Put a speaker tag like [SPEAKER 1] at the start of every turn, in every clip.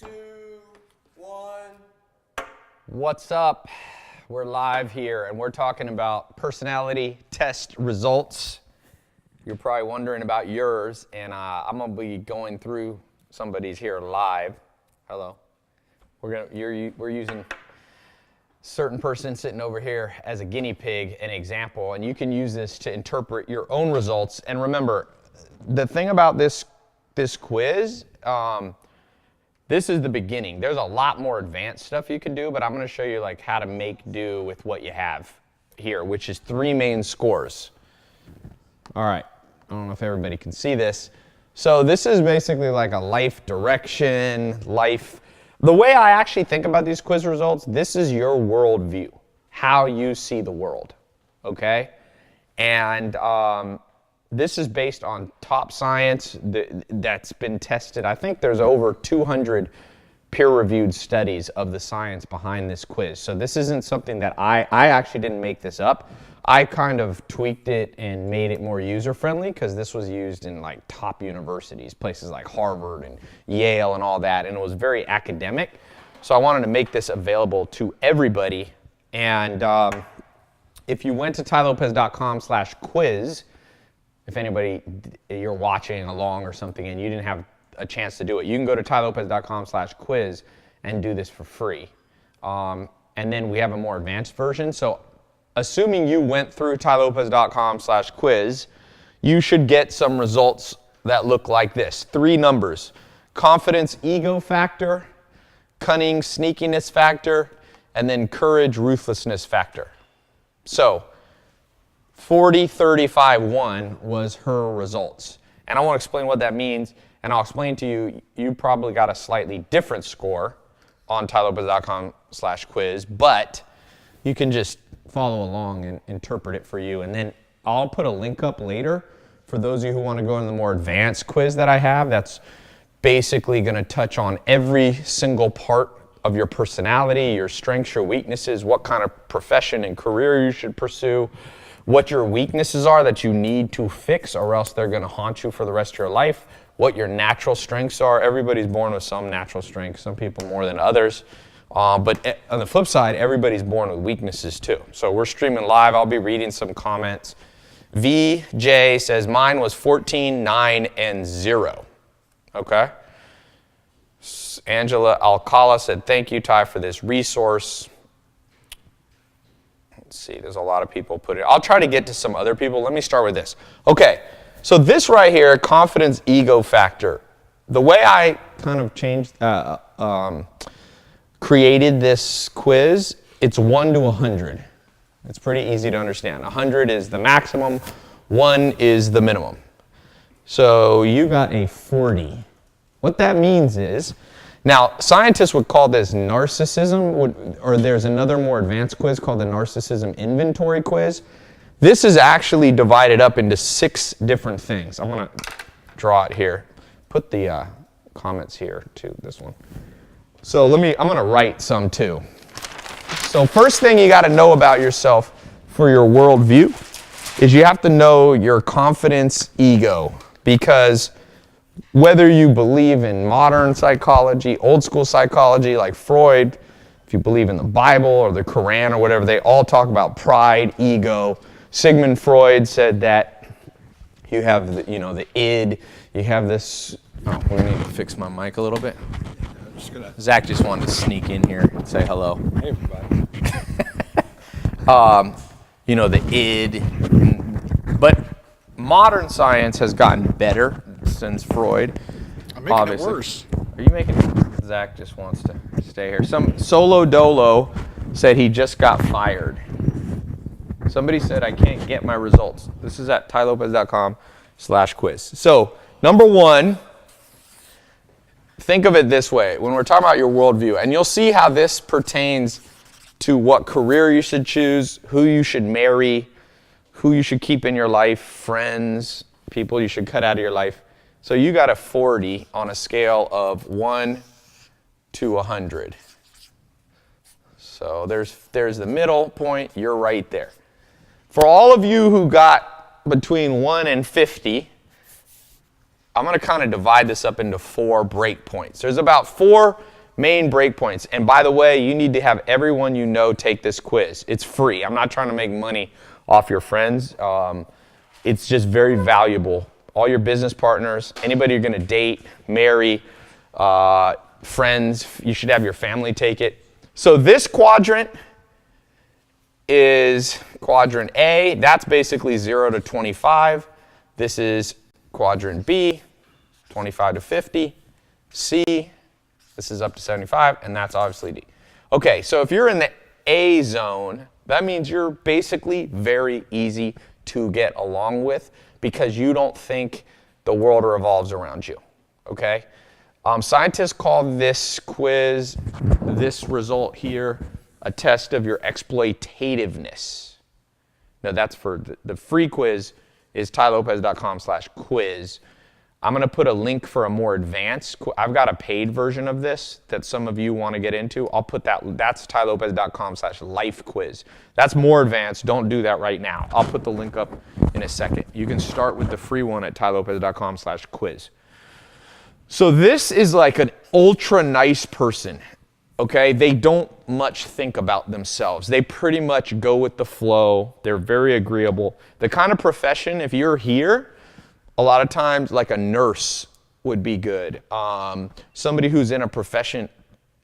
[SPEAKER 1] 2, 1.
[SPEAKER 2] What's up? We're live here and we're talking about personality test results. You're probably wondering about yours, and I'm gonna be going through somebody's here live. Hello. We're using certain person sitting over here as a guinea pig, an example, and you can use this to interpret your own results. And remember, the thing about this quiz, this is the beginning. There's a lot more advanced stuff you can do, but I'm going to show you like how to make do with what you have here, which is 3 main scores. All right, I don't know if everybody can see this. So this is basically like a life direction, the way I actually think about these quiz results, this is your worldview, how you see the world, okay? And this is based on top science that's been tested. I think there's over 200 peer-reviewed studies of the science behind this quiz. So this isn't something that I actually didn't make this up. I kind of tweaked it and made it more user-friendly because this was used in like top universities, places like Harvard and Yale and all that, and it was very academic. So I wanted to make this available to everybody. And if you went to tylopez.com/quiz, if anybody, you're watching along or something and you didn't have a chance to do it, you can go to tylopez.com/quiz and do this for free. And then we have a more advanced version. So assuming you went through tylopez.com/quiz, you should get some results that look like this. 3 numbers: confidence, ego factor, cunning, sneakiness factor, and then courage, ruthlessness factor. So 40, 35, 1 was her results. And I want to explain what that means, and I'll explain to you, you probably got a slightly different score on tylopez.com/quiz, but you can just follow along and interpret it for you. And then I'll put a link up later for those of you who want to go into the more advanced quiz that I have. That's basically going to touch on every single part of your personality, your strengths, your weaknesses, what kind of profession and career you should pursue, what your weaknesses are that you need to fix or else they're going to haunt you for the rest of your life, what your natural strengths are. Everybody's born with some natural strengths, some people more than others. But on the flip side, everybody's born with weaknesses too. So we're streaming live. I'll be reading some comments. VJ says, mine was 14, 9, and 0. Okay. Angela Alcala said, thank you, Ty, for this resource. Let's see, there's a lot of people put it. I'll try to get to some other people. Let me start with this. Okay, so this right here, confidence, ego factor. The way I kind of changed, created this quiz, it's 1 to 100. It's pretty easy to understand. 100 is the maximum, 1 is the minimum. So you got a 40. What that means is, now scientists would call this narcissism, or there's another more advanced quiz called the narcissism inventory quiz. This is actually divided up into 6 different things. I'm going to draw it here. Put the comments here to this one. So I'm going to write some too. So first thing you got to know about yourself for your worldview is you have to know your confidence, ego, because whether you believe in modern psychology, old school psychology like Freud, if you believe in the Bible or the Quran or whatever, they all talk about pride, ego. Sigmund Freud said that you have the id, you have this. Oh, we need to fix my mic a little bit. Zach just wanted to sneak in here and say hello.
[SPEAKER 1] Hey, everybody.
[SPEAKER 2] The id. But modern science has gotten better since Freud.
[SPEAKER 1] I'm making it worse.
[SPEAKER 2] Are you making it? Zach just wants to stay here. Some Solo Dolo said he just got fired. Somebody said I can't get my results. This is at tylopez.com/quiz. So, number 1, think of it this way. When we're talking about your worldview, and you'll see how this pertains to what career you should choose, who you should marry, who you should keep in your life, friends, people you should cut out of your life. So you got a 40 on a scale of 1 to 100. So there's the middle point. You're right there. For all of you who got between 1 and 50, I'm going to kind of divide this up into 4 break points. There's about 4 main breakpoints. And by the way, you need to have everyone you know take this quiz. It's free. I'm not trying to make money off your friends. It's just very valuable. All your business partners, anybody you're going to date, marry, friends, you should have your family take it. So this quadrant is quadrant A. That's basically 0 to 25. This is quadrant B, 25 to 50. C, this is up to 75, and that's obviously D. Okay, so if you're in the A zone, that means you're basically very easy to get along with because you don't think the world revolves around you, okay? Scientists call this quiz, this result here, a test of your exploitativeness. Now that's for the free quiz is tylopez.com/quiz. I'm going to put a link for a more advanced. I've got a paid version of this that some of you want to get into. I'll put that. That's tylopez.com/lifequiz. That's more advanced. Don't do that right now. I'll put the link up in a second. You can start with the free one at tylopez.com/quiz. So this is like an ultra nice person. Okay, they don't much think about themselves. They pretty much go with the flow. They're very agreeable. The kind of profession, if you're here, a lot of times like a nurse would be good. Somebody who's in a profession,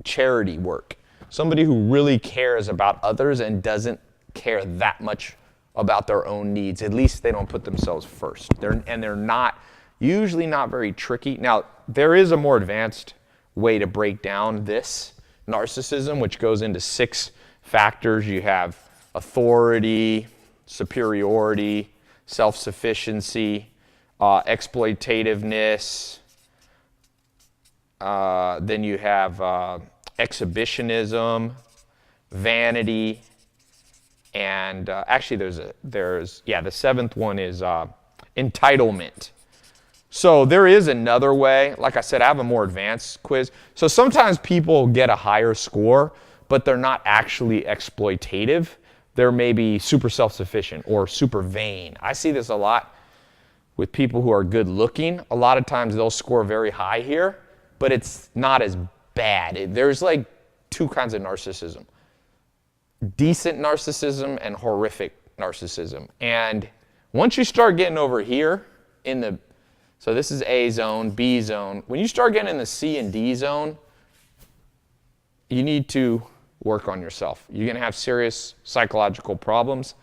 [SPEAKER 2] charity work. Somebody who really cares about others and doesn't care that much about their own needs. At least they don't put themselves first. They're not, usually not very tricky. Now, there is a more advanced way to break down this narcissism, which goes into 6 factors. You have authority, superiority, self-sufficiency, exploitativeness, then you have exhibitionism, vanity, and actually the 7th one is entitlement. So there is another way. Like I said, I have a more advanced quiz. So sometimes people get a higher score, but they're not actually exploitative. They're maybe super self-sufficient or super vain. I see this a lot with people who are good looking. A lot of times they'll score very high here, but it's not as bad. There's like 2 kinds of narcissism. Decent narcissism and horrific narcissism. And once you start getting over here so this is A zone, B zone. When you start getting in the C and D zone, you need to work on yourself. You're going to have serious psychological problems.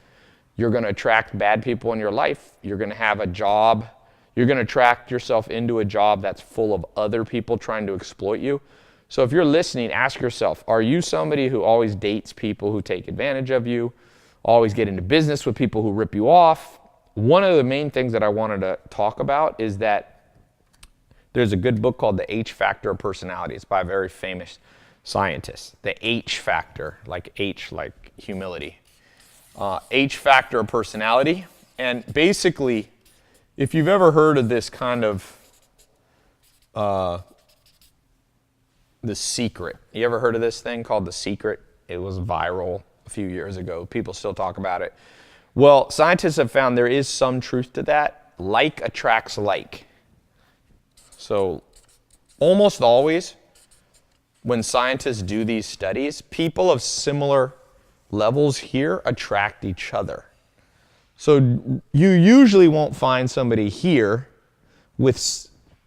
[SPEAKER 2] You're going to attract bad people in your life. You're going to have a job. You're going to attract yourself into a job that's full of other people trying to exploit you. So if you're listening, ask yourself, are you somebody who always dates people who take advantage of you, always get into business with people who rip you off? One of the main things that I wanted to talk about is that there's a good book called The H Factor of Personality. It's by a very famous scientist. The H Factor, like H, like humility. H Factor of Personality. And basically, if you've ever heard of this kind of The Secret. You ever heard of this thing called The Secret? It was viral a few years ago. People still talk about it. Well, scientists have found there is some truth to that. Like attracts like. So almost always when scientists do these studies, people of similar levels here attract each other. So you usually won't find somebody here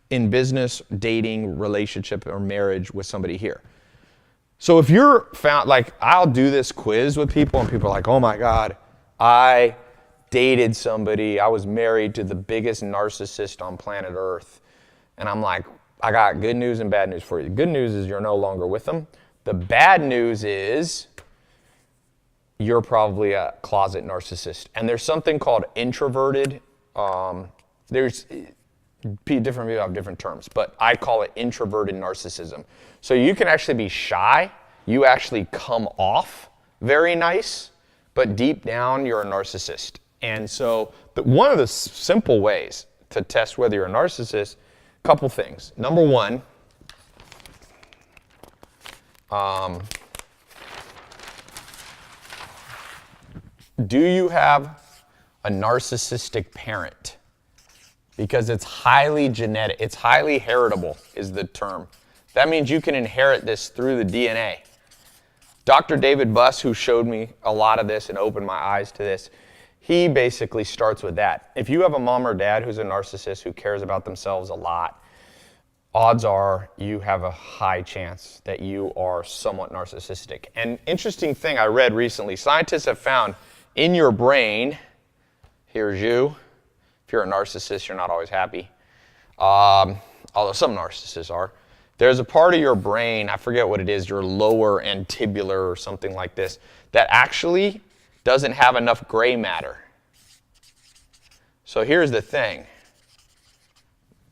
[SPEAKER 2] in business, dating, relationship, or marriage with somebody here. So if you're found, like I'll do this quiz with people and people are like, oh my God, I dated somebody, I was married to the biggest narcissist on planet Earth. And I'm like, I got good news and bad news for you. The good news is you're no longer with them. The bad news is you're probably a closet narcissist. And there's something called introverted. Different people have different terms, but I call it introverted narcissism. So you can actually be shy. You actually come off very nice, but deep down you're a narcissist. And so one of the simple ways to test whether you're a narcissist, couple things. Number one, do you have a narcissistic parent? Because it's highly genetic, it's highly heritable is the term. That means you can inherit this through the DNA. Dr. David Buss, who showed me a lot of this and opened my eyes to this, he basically starts with that. If you have a mom or dad who's a narcissist who cares about themselves a lot, odds are you have a high chance that you are somewhat narcissistic. And interesting thing I read recently, scientists have found in your brain, here's you. If you're a narcissist, you're not always happy. Although some narcissists are. There's a part of your brain, I forget what it is, your lower antibular or something like this, that actually doesn't have enough gray matter. So here's the thing.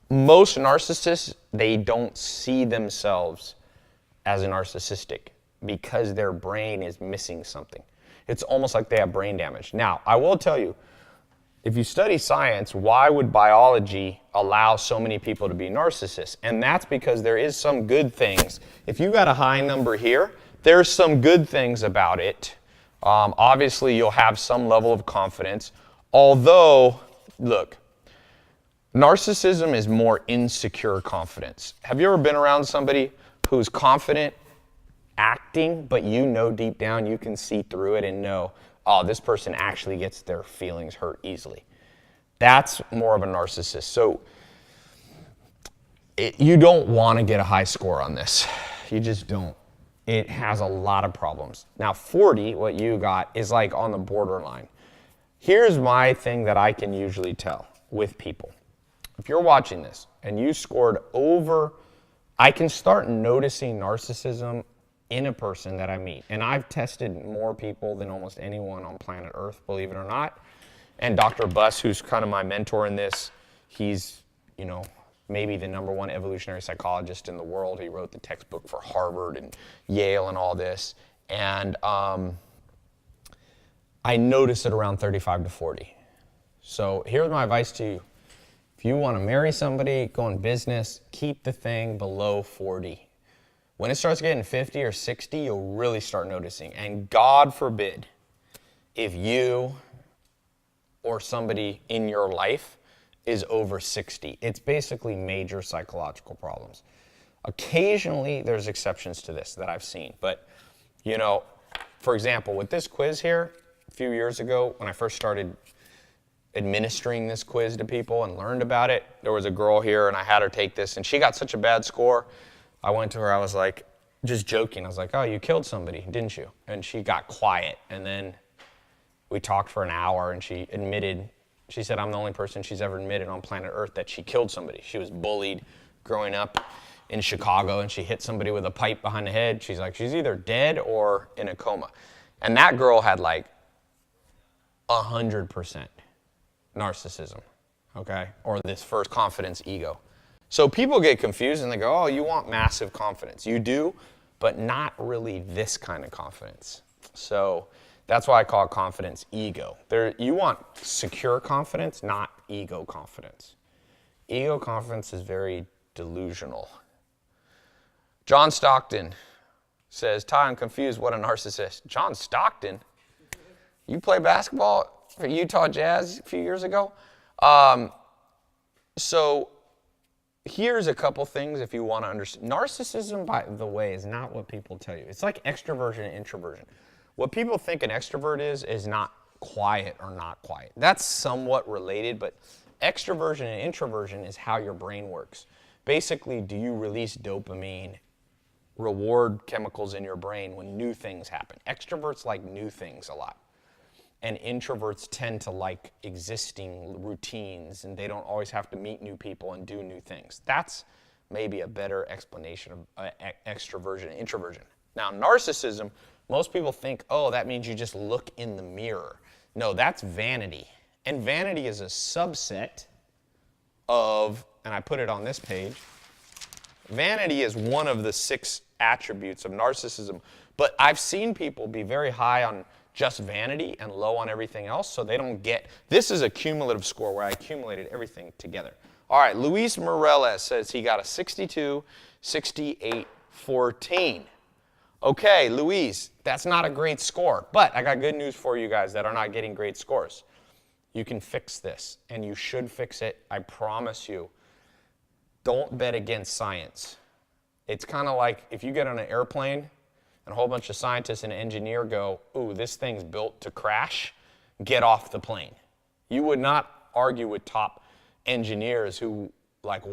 [SPEAKER 2] Most narcissists, they don't see themselves as narcissistic because their brain is missing something. It's almost like they have brain damage. Now, I will tell you, if you study science, why would biology allow so many people to be narcissists? And that's because there is some good things. If you got a high number here, there's some good things about it. Obviously, you'll have some level of confidence. Although, look, narcissism is more insecure confidence. Have you ever been around somebody who's confident acting, but you know deep down you can see through it and know, oh, this person actually gets their feelings hurt easily. That's more of a narcissist. So you don't want to get a high score on this. You just don't. It has a lot of problems. Now 40, what you got, is like on the borderline. Here's my thing that I can usually tell with people. If you're watching this and you scored over, I can start noticing narcissism in a person that I meet. And I've tested more people than almost anyone on planet Earth, believe it or not. And Dr. Buss, who's kind of my mentor in this, he's, maybe the #1 evolutionary psychologist in the world. He wrote the textbook for Harvard and Yale and all this. And I notice it around 35 to 40. So here's my advice to you. If you want to marry somebody, go in business, keep the thing below 40. When it starts getting 50 or 60, you'll really start noticing. And God forbid if you or somebody in your life is over 60. It's basically major psychological problems. Occasionally, there's exceptions to this that I've seen. But, for example, with this quiz here, a few years ago, when I first started administering this quiz to people and learned about it, there was a girl here, and I had her take this, and she got such a bad score. I went to her, I was like, just joking. I was like, oh, you killed somebody, didn't you? And she got quiet. And then we talked for an hour, and she said I'm the only person she's ever admitted on planet Earth that she killed somebody. She was bullied growing up in Chicago, and she hit somebody with a pipe behind the head. She's like, she's either dead or in a coma. And that girl had like 100% narcissism, okay? Or this first confidence ego. So people get confused and they go, oh, you want massive confidence. You do, but not really this kind of confidence. So that's why I call it confidence ego. You want secure confidence, not ego confidence. Ego confidence is very delusional. John Stockton says, Ty, I'm confused. What a narcissist. John Stockton? You play basketball for Utah Jazz a few years ago? So here's a couple things if you want to understand. Narcissism, by the way, is not what people tell you. It's like extroversion and introversion. What people think an extrovert is not quiet or not quiet. That's somewhat related, but extroversion and introversion is how your brain works. Basically, do you release dopamine, reward chemicals in your brain when new things happen? Extroverts like new things a lot. And introverts tend to like existing routines, and they don't always have to meet new people and do new things. That's maybe a better explanation of extroversion and introversion. Now, narcissism, most people think, oh, that means you just look in the mirror. No, that's vanity. And vanity is a subset of, and I put it on this page, vanity is one of the 6 attributes of narcissism. But I've seen people be very high on just vanity and low on everything else, so they don't get, this is a cumulative score where I accumulated everything together. All right, Luis Morales says he got a 62, 68, 14. Okay, Luis, that's not a great score, but I got good news for you guys that are not getting great scores. You can fix this, and you should fix it, I promise you. Don't bet against science. It's kind of like if you get on an airplane and a whole bunch of scientists and an engineer go, ooh, this thing's built to crash, get off the plane. You would not argue with top engineers who, like,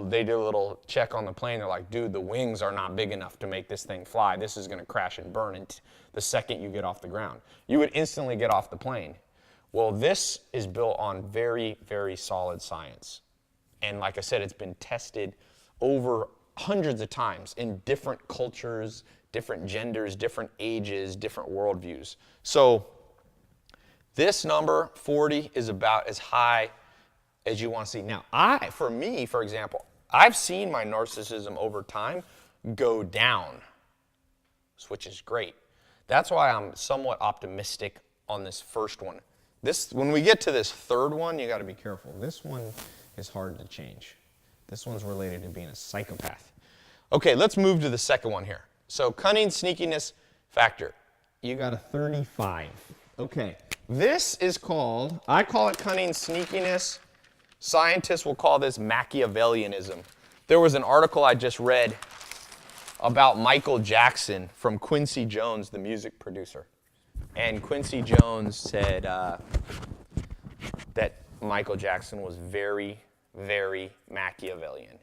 [SPEAKER 2] they do a little check on the plane. They're like, dude, the wings are not big enough to make this thing fly. This is going to crash and burn the second you get off the ground. You would instantly get off the plane. Well, this is built on very, very solid science. And like I said, it's been tested over hundreds of times in different cultures, different genders, different ages, different worldviews. So this number, 40, is about as high as you want to see. Now, for me, for example, I've seen my narcissism over time go down, which is great. That's why I'm somewhat optimistic on this first one. When we get to this third one, you got to be careful. This one is hard to change. This one's related to being a psychopath. Okay, let's move to the second one here. So cunning, sneakiness factor. You got a 35. Okay, this is I call it cunning, sneakiness. Scientists will call this Machiavellianism. There was an article I just read about Michael Jackson from Quincy Jones, the music producer. And Quincy Jones said that Michael Jackson was very, very Machiavellian.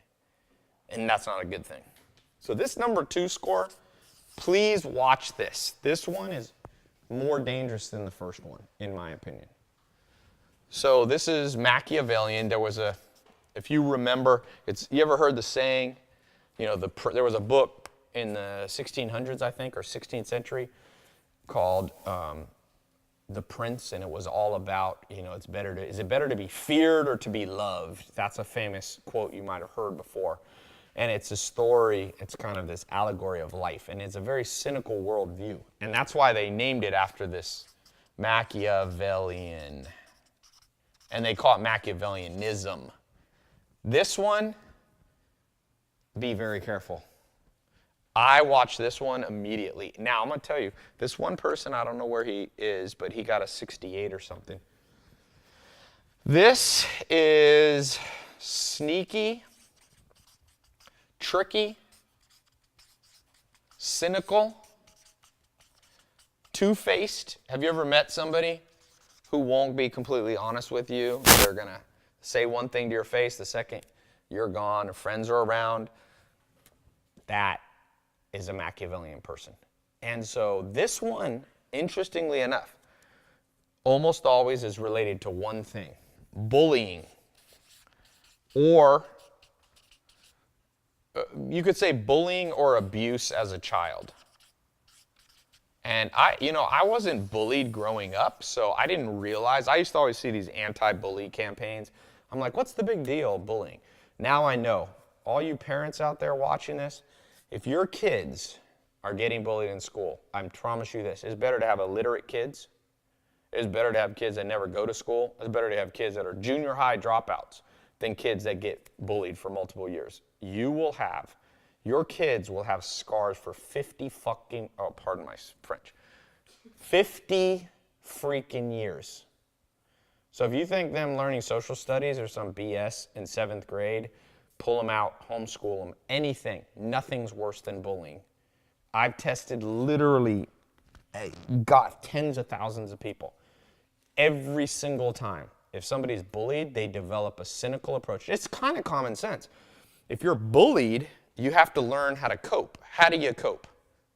[SPEAKER 2] And that's not a good thing. So this number 2 score, please watch this. This one is more dangerous than the first one, in my opinion. So this is Machiavellian. There was if you remember, you ever heard the saying, there was a book in the 1600s, I think, or 16th century called The Prince, and it was all about, is it better to be feared or to be loved? That's a famous quote you might have heard before. And it's a story, it's kind of this allegory of life, and it's a very cynical worldview. And that's why they named it after this Machiavellian. And they call it Machiavellianism. This one, be very careful. I watched this one immediately. Now, I'm going to tell you, this one person, I don't know where he is, but he got a 68 or something. This is sneaky, tricky, cynical, two-faced. Have you ever met somebody who won't be completely honest with you? They're going to say one thing to your face, the second you're gone, or friends are around. That is a Machiavellian person. And so this one, interestingly enough, almost always is related to one thing: bullying. Or you could say bullying or abuse as a child. And I wasn't bullied growing up, so I didn't realize. I used to always see these anti-bully campaigns. I'm like, what's the big deal, bullying? Now I know. All you parents out there watching this, if your kids are getting bullied in school, I promise you this: it's better to have illiterate kids. It's better to have kids that never go to school. It's better to have kids that are junior high dropouts than kids that get bullied for multiple years. Your kids will have scars for 50 freaking years. So if you think them learning social studies or some BS in 7th grade, pull them out, homeschool them, anything, nothing's worse than bullying. I've tested literally, got tens of thousands of people. Every single time, if somebody's bullied, they develop a cynical approach. It's kind of common sense. If you're bullied, you have to learn how to cope. How do you cope?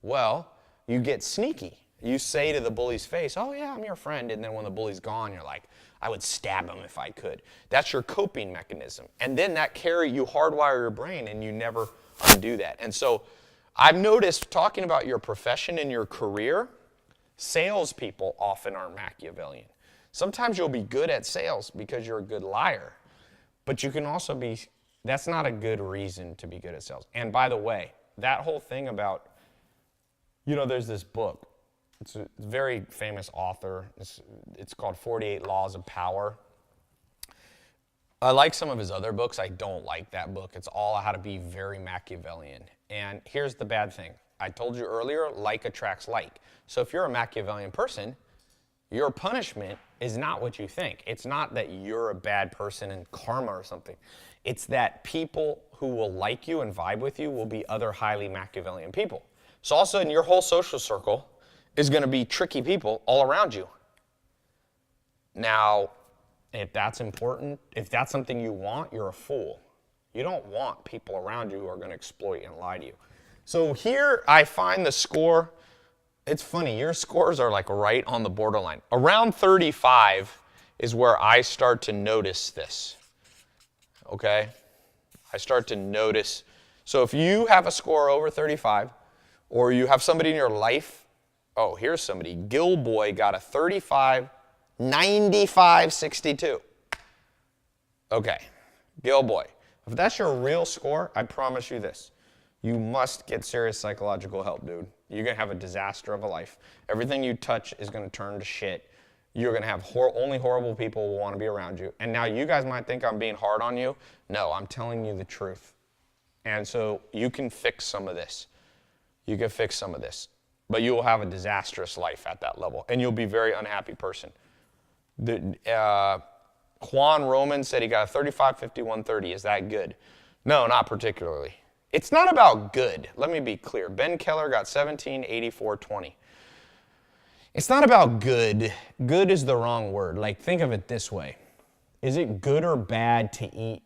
[SPEAKER 2] Well, you get sneaky. You say to the bully's face, oh yeah, I'm your friend. And then when the bully's gone, you're like, I would stab him if I could. That's your coping mechanism. And then you hardwire your brain and you never undo that. And so I've noticed, talking about your profession and your career, salespeople often are Machiavellian. Sometimes you'll be good at sales because you're a good liar. But you can also that's not a good reason to be good at sales. And by the way, that whole thing about, there's this book. It's a very famous author. It's called 48 Laws of Power. I like some of his other books. I don't like that book. It's all how to be very Machiavellian. And here's the bad thing. I told you earlier, like attracts like. So if you're a Machiavellian person, your punishment is not what you think. It's not that you're a bad person and karma or something. It's that people who will like you and vibe with you will be other highly Machiavellian people. So all of a sudden, your whole social circle is going to be tricky people all around you. Now, if that's important, if that's something you want, you're a fool. You don't want people around you who are going to exploit and lie to you. So here I find the score, it's funny, your scores are like right on the borderline. Around 35 is where I start to notice this, okay? I start to notice. So if you have a score over 35, or you have somebody in your life, oh, here's somebody. Gilboy got a 35, 95, 62. Okay, Gilboy. If that's your real score, I promise you this. You must get serious psychological help, dude. You're going to have a disaster of a life. Everything you touch is going to turn to shit. You're going to have only horrible people will want to be around you. And now you guys might think I'm being hard on you. No, I'm telling you the truth. And so you can fix some of this. You can fix some of this. But you will have a disastrous life at that level. And you'll be a very unhappy person. Juan Roman said he got a 35, 51, 30. Is that good? No, not particularly. It's not about good. Let me be clear. Ben Keller got 17, 84, 20. It's not about good. Good is the wrong word. Like, think of it this way. Is it good or bad to eat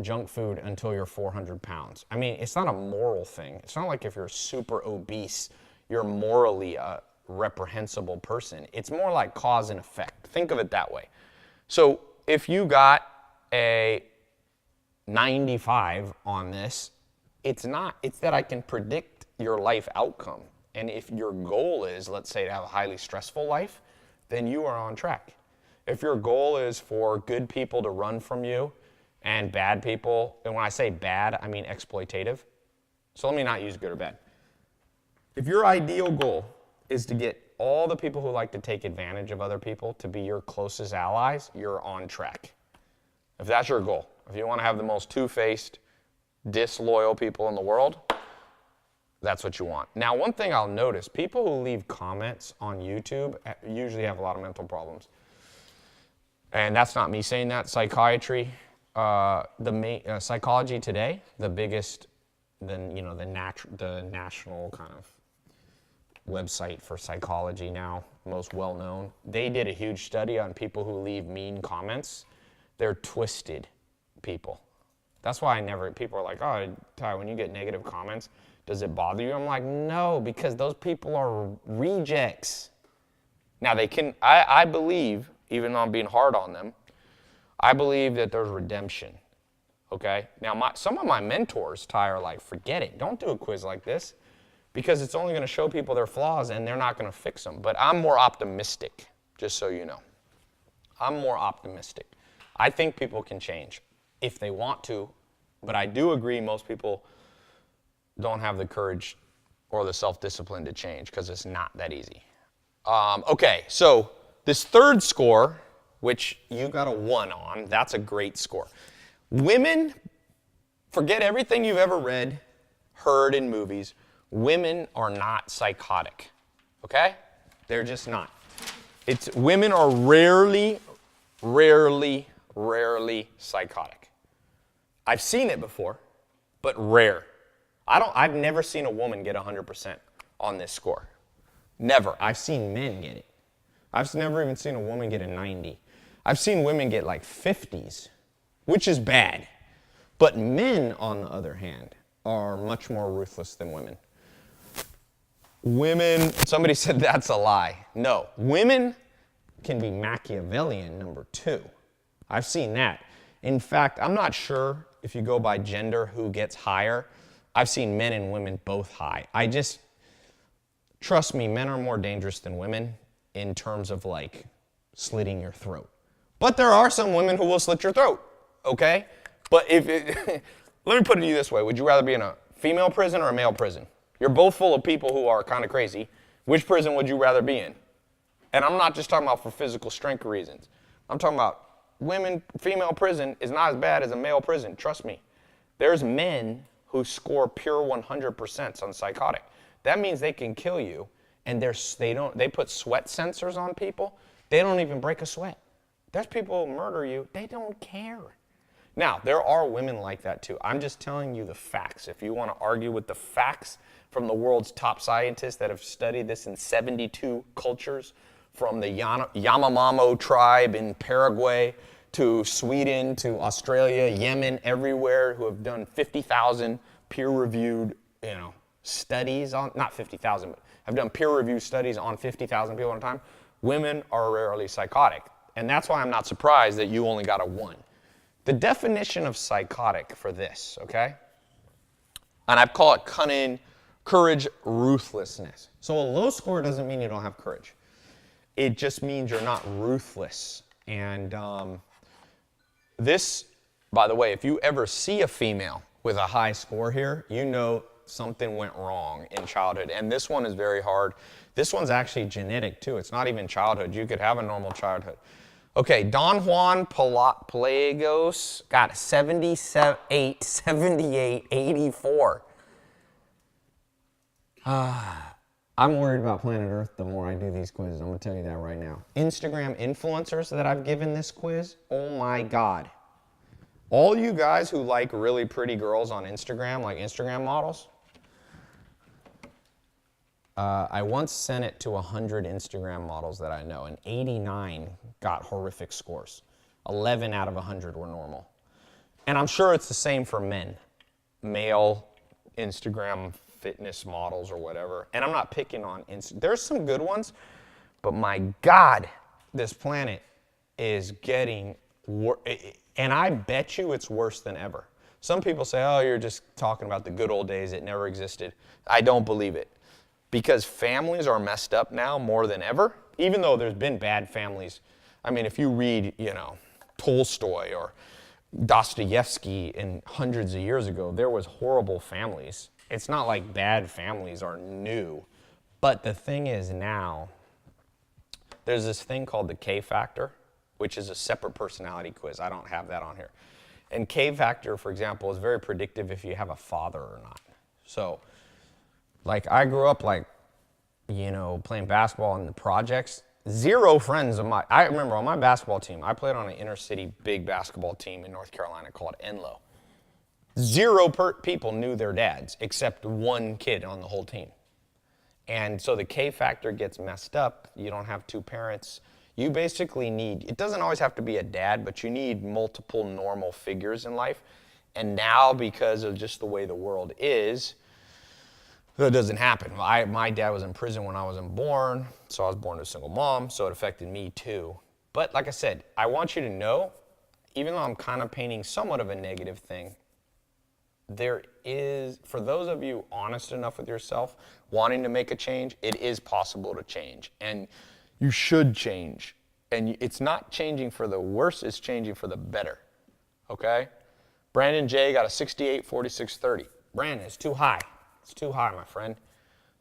[SPEAKER 2] junk food until you're 400 pounds? I mean, it's not a moral thing. It's not like if you're super obese, you're morally a reprehensible person. It's more like cause and effect. Think of it that way. So if you got a 95 on this, it's that I can predict your life outcome. And if your goal is, let's say, to have a highly stressful life, then you are on track. If your goal is for good people to run from you and bad people, and when I say bad, I mean exploitative. So let me not use good or bad. If your ideal goal is to get all the people who like to take advantage of other people to be your closest allies, you're on track. If that's your goal, if you want to have the most two-faced, disloyal people in the world, that's what you want. Now, one thing I'll notice, people who leave comments on YouTube usually have a lot of mental problems. And that's not me saying that. Psychiatry, Psychology Today, the biggest, the national kind of website for psychology now, most well-known. They did a huge study on people who leave mean comments. They're twisted people. That's why people are like, oh, Ty, when you get negative comments, does it bother you? I'm like, no, because those people are rejects. Now I believe, even though I'm being hard on them, I believe that there's redemption, okay? Now, some of my mentors, Ty, are like, forget it. Don't do a quiz like this because it's only going to show people their flaws and they're not going to fix them. But I'm more optimistic, just so you know. I'm more optimistic. I think people can change if they want to, but I do agree most people don't have the courage or the self-discipline to change because it's not that easy. Okay, so this third score, which you got a 1 on, that's a great score. Women, forget everything you've ever read, heard in movies. Women are not psychotic, okay? They're just not. Women are rarely psychotic. I've seen it before, but rare. I've never seen a woman get 100% on this score. Never. I've seen men get it. I've never even seen a woman get a 90. I've seen women get like 50s, which is bad. But men, on the other hand, are much more ruthless than women. Women, somebody said that's a lie. No, women can be Machiavellian, number 2. I've seen that. In fact, I'm not sure if you go by gender who gets higher. I've seen men and women both high. Trust me, men are more dangerous than women in terms of like slitting your throat. But there are some women who will slit your throat, okay? But let me put it to you this way. Would you rather be in a female prison or a male prison? You're both full of people who are kind of crazy. Which prison would you rather be in? And I'm not just talking about for physical strength reasons. I'm talking about female prison is not as bad as a male prison, trust me. There's men who score pure 100% on psychotic. That means they can kill you, and they put sweat sensors on people. They don't even break a sweat. There's people who murder you. They don't care. Now, there are women like that too. I'm just telling you the facts. If you want to argue with the facts from the world's top scientists that have studied this in 72 cultures, from the Yanomamo tribe in Paraguay to Sweden to Australia, Yemen, everywhere, who have done 50,000 peer-reviewed, studies on, not 50,000, but have done peer-reviewed studies on 50,000 people at a time. Women are rarely psychotic. And that's why I'm not surprised that you only got a 1. The definition of psychotic for this, okay? And I call it cunning, courage, ruthlessness. So a low score doesn't mean you don't have courage. It just means you're not ruthless. And this, by the way, if you ever see a female with a high score here, you know something went wrong in childhood. And this one is very hard. This one's actually genetic too. It's not even childhood. You could have a normal childhood. Okay, Don Juan Pelagos got 78, 78, 84. I'm worried about planet Earth the more I do these quizzes. I'm going to tell you that right now. Instagram influencers that I've given this quiz, oh my God. All you guys who like really pretty girls on Instagram, like Instagram models, I once sent it to 100 Instagram models that I know, and 89 got horrific scores. 11 out of 100 were normal. And I'm sure it's the same for men, male Instagram fitness models or whatever. And I'm not picking on there's some good ones, but my God, this planet is getting and I bet you it's worse than ever. Some people say, oh, you're just talking about the good old days. It never existed. I don't believe it. Because families are messed up now more than ever, even though there's been bad families. I mean, if you read, Tolstoy or Dostoevsky in hundreds of years ago, there was horrible families. It's not like bad families are new. But the thing is now, there's this thing called the K factor, which is a separate personality quiz. I don't have that on here. And K factor, for example, is very predictive if you have a father or not. So, like, I grew up, playing basketball in the projects. 0 friends of mine. I remember on my basketball team, I played on an inner city big basketball team in North Carolina called Enloe. 0 people knew their dads, except 1 kid on the whole team. And so the K factor gets messed up. You don't have 2 parents. You basically need, it doesn't always have to be a dad, but you need multiple normal figures in life. And now, because of just the way the world is, that doesn't happen. My dad was in prison when I was born, so I was born to a single mom, so it affected me too. But like I said, I want you to know, even though I'm kind of painting somewhat of a negative thing, there is, for those of you honest enough with yourself, wanting to make a change, it is possible to change. And you should change. And it's not changing for the worse, it's changing for the better. Okay? Brandon J got a 68, 46, 30. Brandon, it's too high. It's too high, my friend.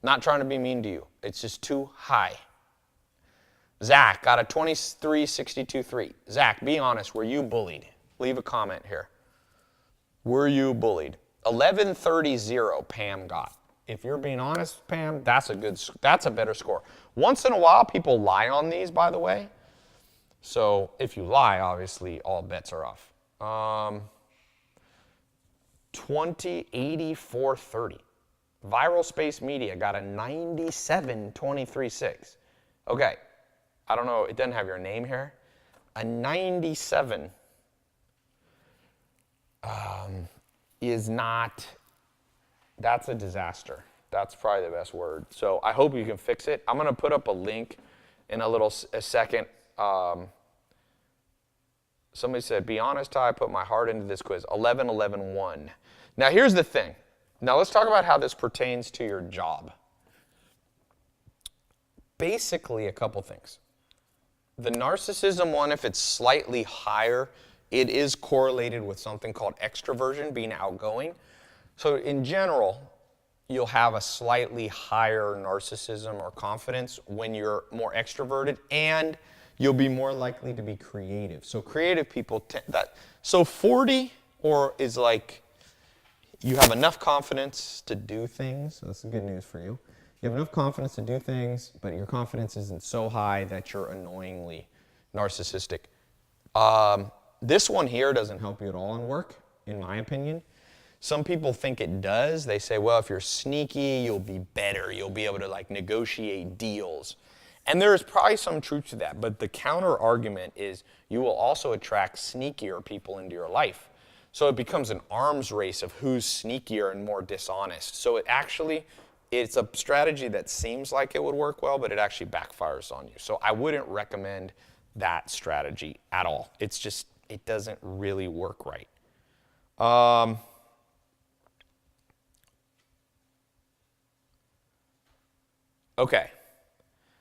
[SPEAKER 2] Not trying to be mean to you. It's just too high. Zach got a 23, 62, 3. Zach, be honest. Were you bullied? Leave a comment here. Were you bullied? 1130 Pam got. If you're being honest, Pam, that's a better score. Once in a while, people lie on these, by the way. So if you lie, obviously, all bets are off. 208430. Viral Space Media got a 97, 23, 6. Okay, I don't know, it doesn't have your name here. A 97 is not, that's a disaster. That's probably the best word. So I hope you can fix it. I'm going to put up a link in a second. Somebody said, be honest, Ty, I put my heart into this quiz. 11, 11, 1. Now here's the thing. Now let's talk about how this pertains to your job. Basically, a couple things. The narcissism one, if it's slightly higher, it is correlated with something called extroversion, being outgoing. So in general, you'll have a slightly higher narcissism or confidence when you're more extroverted, and you'll be more likely to be creative. So creative people, so 40 is like, you have enough confidence to do things. So that's good news for you. You have enough confidence to do things, but your confidence isn't so high that you're annoyingly narcissistic. This one here doesn't help you at all in work, in my opinion. Some people think it does. They say, well, if you're sneaky, you'll be better. You'll be able to like negotiate deals. And there is probably some truth to that, but the counter argument is you will also attract sneakier people into your life. So it becomes an arms race of who's sneakier and more dishonest. So it's a strategy that seems like it would work well, but it actually backfires on you. So I wouldn't recommend that strategy at all. It's just, it doesn't really work right. Okay,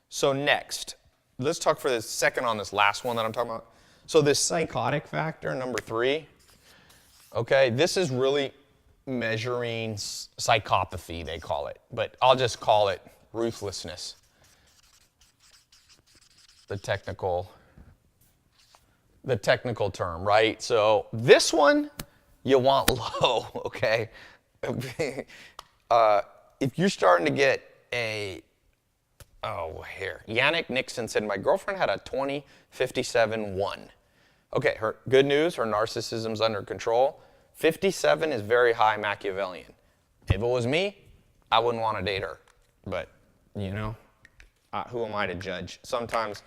[SPEAKER 2] so next, let's talk for a second on this last one that I'm talking about. So this psychotic factor, number 3, okay, this is really measuring psychopathy, they call it, but I'll just call it ruthlessness, the technical term, right? So this one, you want low, okay? If you're starting to get Yannick Nixon said, my girlfriend had a 20-57-1. Okay, her good news, her narcissism's under control. 57 is very high Machiavellian. If it was me, I wouldn't want to date her. But, you know, who am I to judge? Sometimes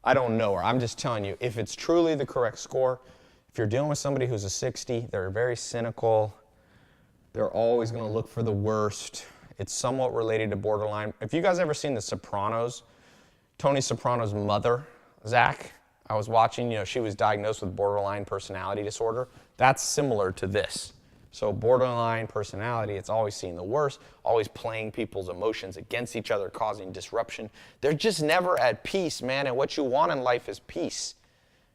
[SPEAKER 2] I don't know her. I'm just telling you, if it's truly the correct score, if you're dealing with somebody who's a 60, they're very cynical. They're always going to look for the worst. It's somewhat related to borderline. If you guys ever seen The Sopranos, Tony Soprano's mother, Zach, I was watching, she was diagnosed with borderline personality disorder. That's similar to this. So borderline personality, it's always seeing the worst, always playing people's emotions against each other, causing disruption. They're just never at peace, man, and what you want in life is peace.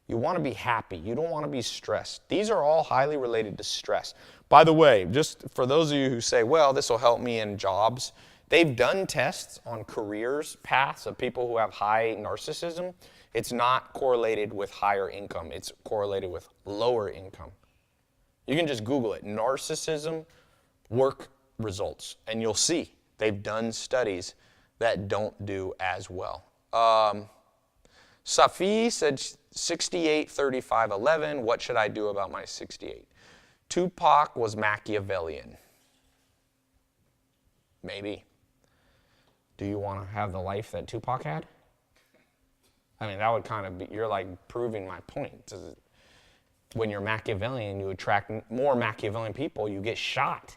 [SPEAKER 2] You want to be happy. You don't want to be stressed. These are all highly related to stress. By the way, just for those of you who say, well, this will help me in jobs, they've done tests on careers paths of people who have high narcissism. It's not correlated with higher income. It's correlated with lower income. You can just Google it, narcissism work results, and you'll see they've done studies that don't do as well. Safi said 68, 35, 11. What should I do about my 68? Tupac was Machiavellian. Maybe. Do you want to have the life that Tupac had? I mean, that would kind of be, you're like proving my point. When you're Machiavellian, you attract more Machiavellian people, you get shot.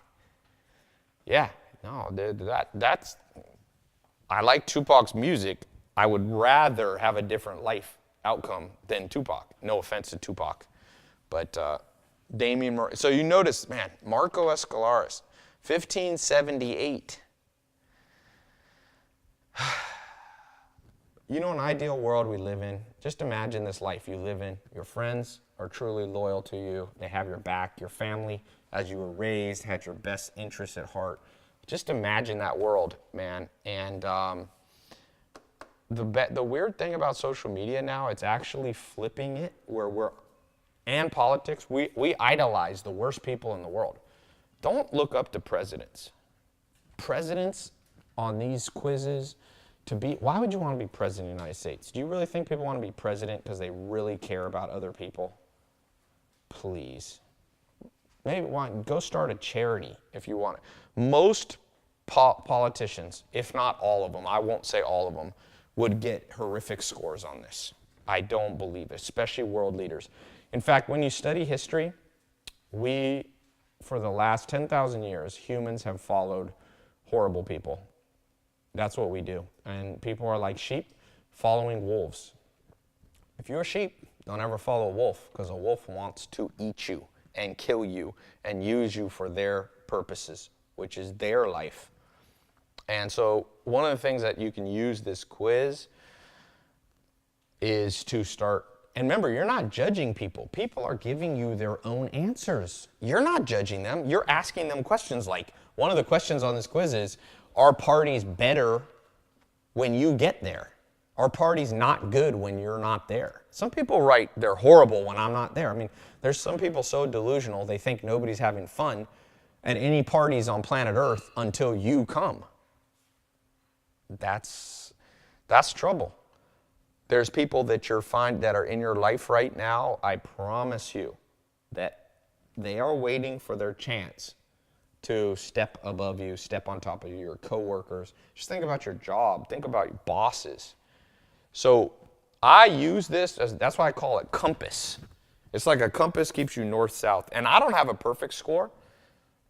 [SPEAKER 2] Yeah, no, that's, I like Tupac's music. I would rather have a different life outcome than Tupac. No offense to Tupac. But so you notice, man, Marco Escalares, 1578. You know, an ideal world we live in, just imagine this life you live in. Your friends are truly loyal to you. They have your back. Your family, as you were raised, had your best interests at heart. Just imagine that world, man. And the weird thing about social media now, it's actually flipping it where and politics, we idolize the worst people in the world. Don't look up to presidents. Presidents on these quizzes, why would you want to be president of the United States? Do you really think people want to be president because they really care about other people? Please. Maybe go start a charity if you want it. Most politicians, if not all of them, I won't say all of them, would get horrific scores on this. I don't believe it, especially world leaders. In fact, when you study history, for the last 10,000 years, humans have followed horrible people. That's what we do. And people are like sheep following wolves. If you're a sheep, don't ever follow a wolf, because a wolf wants to eat you and kill you and use you for their purposes, which is their life. And so one of the things that you can use this quiz is to start, and remember, you're not judging people. People are giving you their own answers. You're not judging them. You're asking them questions like, one of the questions on this quiz is, are parties better when you get there? Are parties not good when you're not there? Some people write, they're horrible when I'm not there. I mean, there's some people so delusional, they think nobody's having fun at any parties on planet Earth until you come. That's trouble. There's people that that are in your life right now, I promise you, that they are waiting for their chance to step above you, step on top of you, your coworkers. Just think about your job. Think about your bosses. So I use this, that's why I call it compass. It's like a compass keeps you north-south. And I don't have a perfect score,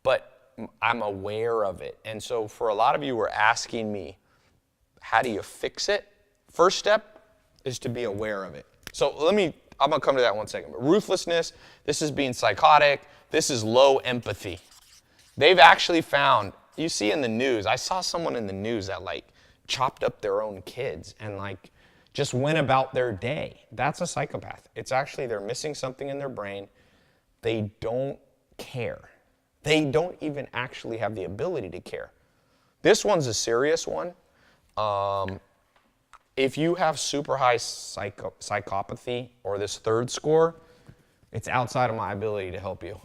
[SPEAKER 2] but I'm aware of it. And so for a lot of you who are asking me, how do you fix it? First step is to be aware of it. So I'm going to come to that one second. But ruthlessness, this is being psychotic, this is low empathy. They've actually found, you see in the news, I saw someone in the news that like chopped up their own kids and like just went about their day. That's a psychopath. It's actually they're missing something in their brain. They don't care. They don't even actually have the ability to care. This one's a serious one. If you have super high psychopathy or this third score, it's outside of my ability to help you.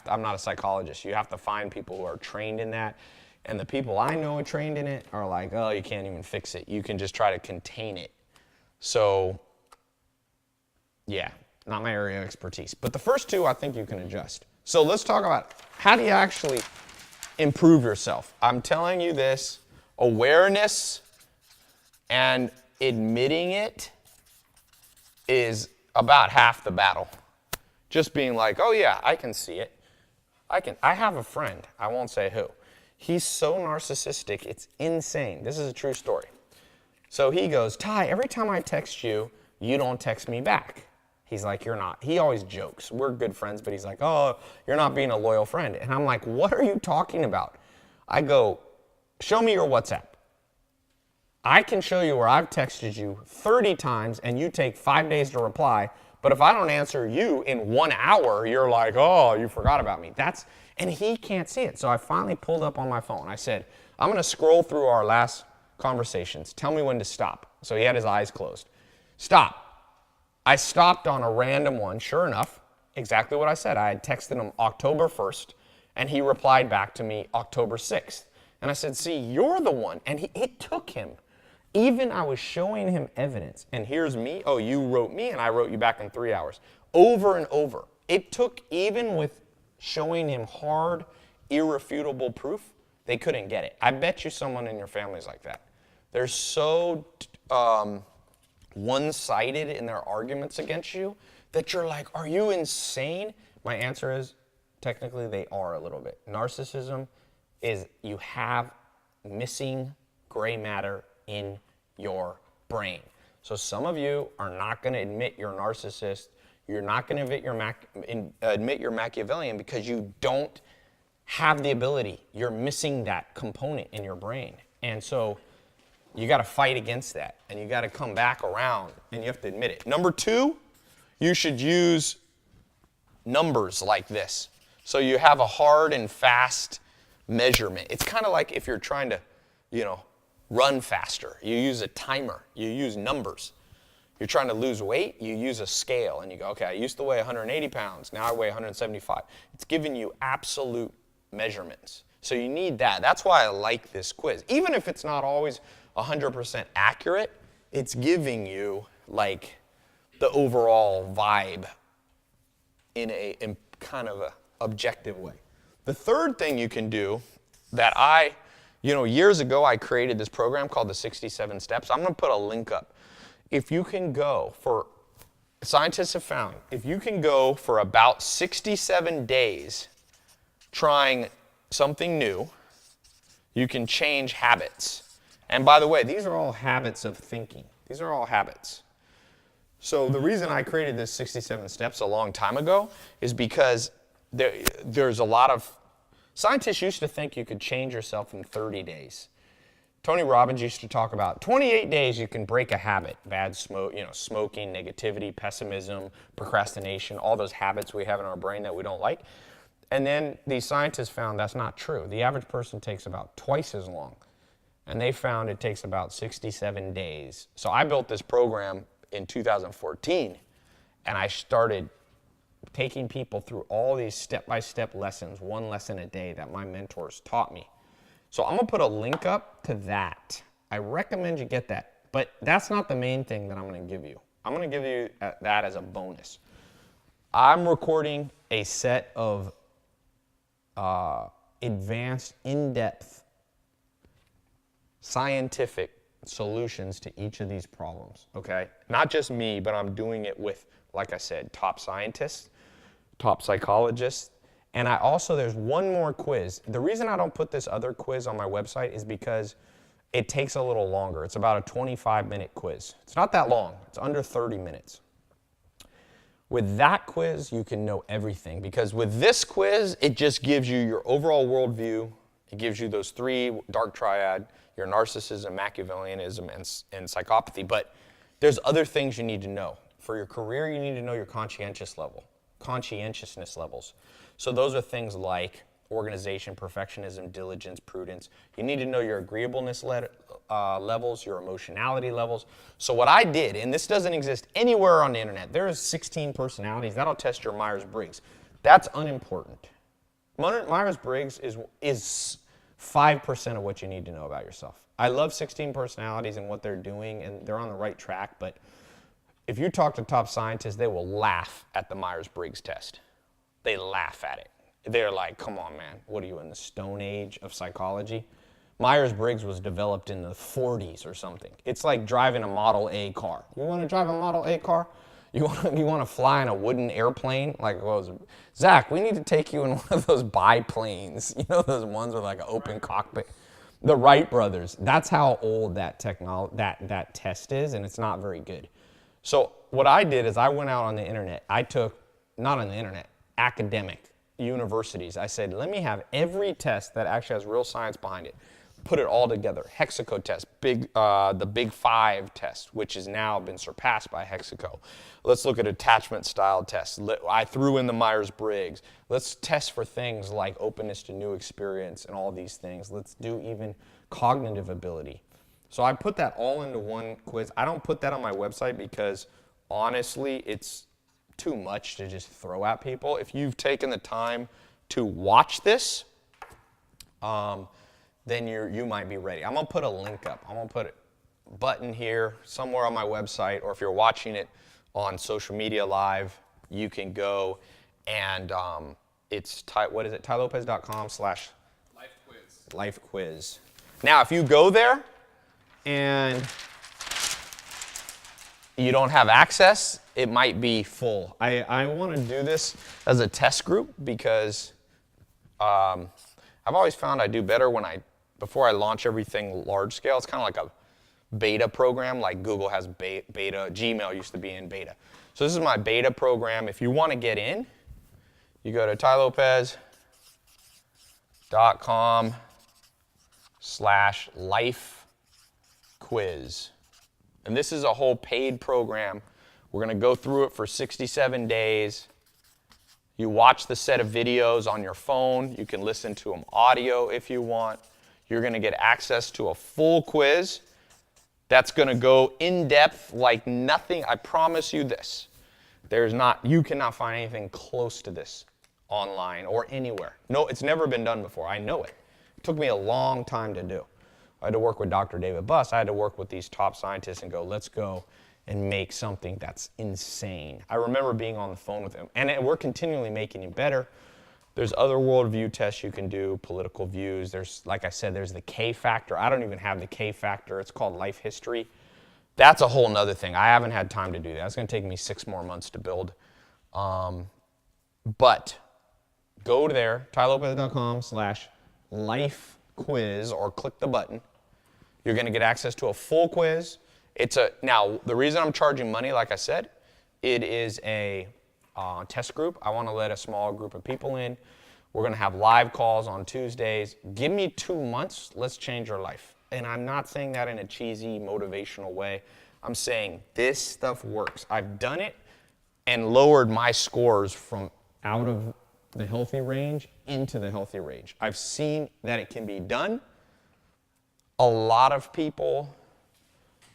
[SPEAKER 2] I'm not a psychologist. You have to find people who are trained in that. And the people I know are trained in it are like, oh, you can't even fix it. You can just try to contain it. So, yeah, not my area of expertise. But the first two, I think you can adjust. So let's talk about how do you actually improve yourself. I'm telling you this, awareness and admitting it is about half the battle. Just being like, oh yeah, I can see it. I have a friend, I won't say who. He's so narcissistic, it's insane. This is a true story. So he goes, Ty, every time I text you, you don't text me back. He's like, you're not. He always jokes. We're good friends, but he's like, oh, you're not being a loyal friend. And I'm like, what are you talking about? I go, show me your WhatsApp. I can show you where I've texted you 30 times and you take 5 days to reply. But if I don't answer you in 1 hour, you're like, oh, you forgot about me. And he can't see it. So I finally pulled up on my phone. I said, I'm going to scroll through our last conversations. Tell me when to stop. So he had his eyes closed. Stop. I stopped on a random one. Sure enough, exactly what I said. I had texted him October 1st, and he replied back to me October 6th. And I said, see, you're the one. And it took him. Even I was showing him evidence. And here's me. Oh, you wrote me, and I wrote you back in 3 hours. Over and over. It took, even with showing him hard, irrefutable proof, they couldn't get it. I bet you someone in your family's like that. They're so one-sided in their arguments against you that you're like, are you insane? My answer is, technically they are a little bit. Narcissism is you have missing gray matter in your brain. So some of you are not going to admit you're a narcissist. You're not going to admit you're Machiavellian because you don't have the ability. You're missing that component in your brain. And so you got to fight against that, and you got to come back around, and you have to admit it. Number two, you should use numbers like this. So you have a hard and fast measurement. It's kind of like if you're trying to, run faster. You use a timer. You use numbers. You're trying to lose weight, you use a scale, and you go, okay, I used to weigh 180 pounds, now I weigh 175. It's giving you absolute measurements. So you need that. That's why I like this quiz. Even if it's not always 100% accurate, it's giving you like the overall vibe in kind of a objective way. The third thing you can do that years ago I created this program called the 67 Steps. I'm going to put a link up. If you can go scientists have found, if you can go for about 67 days trying something new, you can change habits. And by the way, these are all habits of thinking. These are all habits. So the reason I created this 67 steps a long time ago is because there's a lot of, scientists used to think you could change yourself in 30 days. Tony Robbins used to talk about 28 days you can break a habit, bad smoke, smoking, negativity, pessimism, procrastination, all those habits we have in our brain that we don't like. And then these scientists found that's not true. The average person takes about twice as long. And they found it takes about 67 days. So I built this program in 2014, and I started taking people through all these step-by-step lessons, one lesson a day that my mentors taught me. So I'm going to put a link up to that. I recommend you get that. But that's not the main thing that I'm going to give you. I'm going to give you that as a bonus. I'm recording a set of advanced, in-depth, scientific solutions to each of these problems, okay? Not just me, but I'm doing it with, like I said, top scientists, top psychologists, and there's one more quiz. The reason I don't put this other quiz on my website is because it takes a little longer. It's about a 25-minute quiz. It's not that long. It's under 30 minutes. With that quiz, you can know everything, because with this quiz, it just gives you your overall worldview. It gives you those three dark triad, your narcissism, Machiavellianism, and psychopathy. But there's other things you need to know. For your career, you need to know your conscientiousness levels. So those are things like organization, perfectionism, diligence, prudence. You need to know your agreeableness levels, your emotionality levels. So what I did, and this doesn't exist anywhere on the internet, there's 16 personalities. That'll test your Myers-Briggs. That's unimportant. Myers-Briggs is 5% of what you need to know about yourself. I love 16 personalities and what they're doing, and they're on the right track, but if you talk to top scientists, they will laugh at the Myers-Briggs test. They laugh at it. They're like, come on, man, what are you, in the Stone Age of psychology? Myers-Briggs was developed in the 40s or something. It's like driving a Model A car. You want to drive a Model A car? You want to fly in a wooden airplane? Like, Zach, we need to take you in one of those biplanes. You know, those ones with like an open cockpit. The Wright brothers. That's how old that test is, and it's not very good. So what I did is I went out on the internet. Not on the internet, academic universities. I said, let me have every test that actually has real science behind it. Put it all together. Hexaco test, the Big Five test, which has now been surpassed by Hexaco. Let's look at attachment style tests. I threw in the Myers-Briggs. Let's test for things like openness to new experience and all these things. Let's do even cognitive ability. So I put that all into one quiz. I don't put that on my website because honestly, it's too much to just throw at people. If you've taken the time to watch this, then you might be ready. I'm gonna put a link up. I'm gonna put a button here somewhere on my website, or if you're watching it on social media live, you can go and it's tylopez.com/lifequiz. Now, if you go there and you don't have access, it might be full. I want to do this as a test group because I've always found I do better before I launch everything large scale. It's kind of like a beta program, like Google has beta, Gmail used to be in beta. So this is my beta program. If you want to get in, you go to tylopez.com/lifequiz. And this is a whole paid program. We're going to go through it for 67 days. You watch the set of videos on your phone. You can listen to them audio if you want. You're going to get access to a full quiz that's going to go in depth like nothing. I promise you this. You cannot find anything close to this online or anywhere. No, it's never been done before. I know it. It took me a long time to do. I had to work with Dr. David Buss. I had to work with these top scientists and go, let's go and make something that's insane. I remember being on the phone with him, and we're continually making it better. There's other worldview tests you can do, political views. There's, like I said, there's the K factor. I don't even have the K factor. It's called life history. That's a whole nother thing. I haven't had time to do that. It's going to take me 6 more months to build. But go there, tylopez.com/lifequiz, or click the button. You're going to get access to a full quiz. Now, the reason I'm charging money, like I said, it is a test group. I want to let a small group of people in. We're going to have live calls on Tuesdays. Give me 2 months. Let's change your life. And I'm not saying that in a cheesy, motivational way. I'm saying this stuff works. I've done it and lowered my scores from out of the healthy range into the healthy range. I've seen that it can be done. A lot of people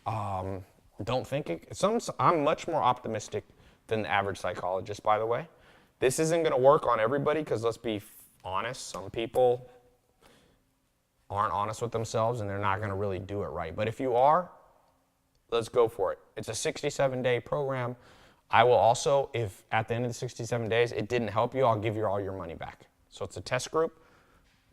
[SPEAKER 2] don't think it. I'm much more optimistic than the average psychologist, by the way. This isn't going to work on everybody because, let's be honest, some people aren't honest with themselves and they're not going to really do it right. But if you are, Let's go for it. It's a 67-day program. I will also, if at the end of the 67 days it didn't help you, I'll give you all your money back. So it's a test group,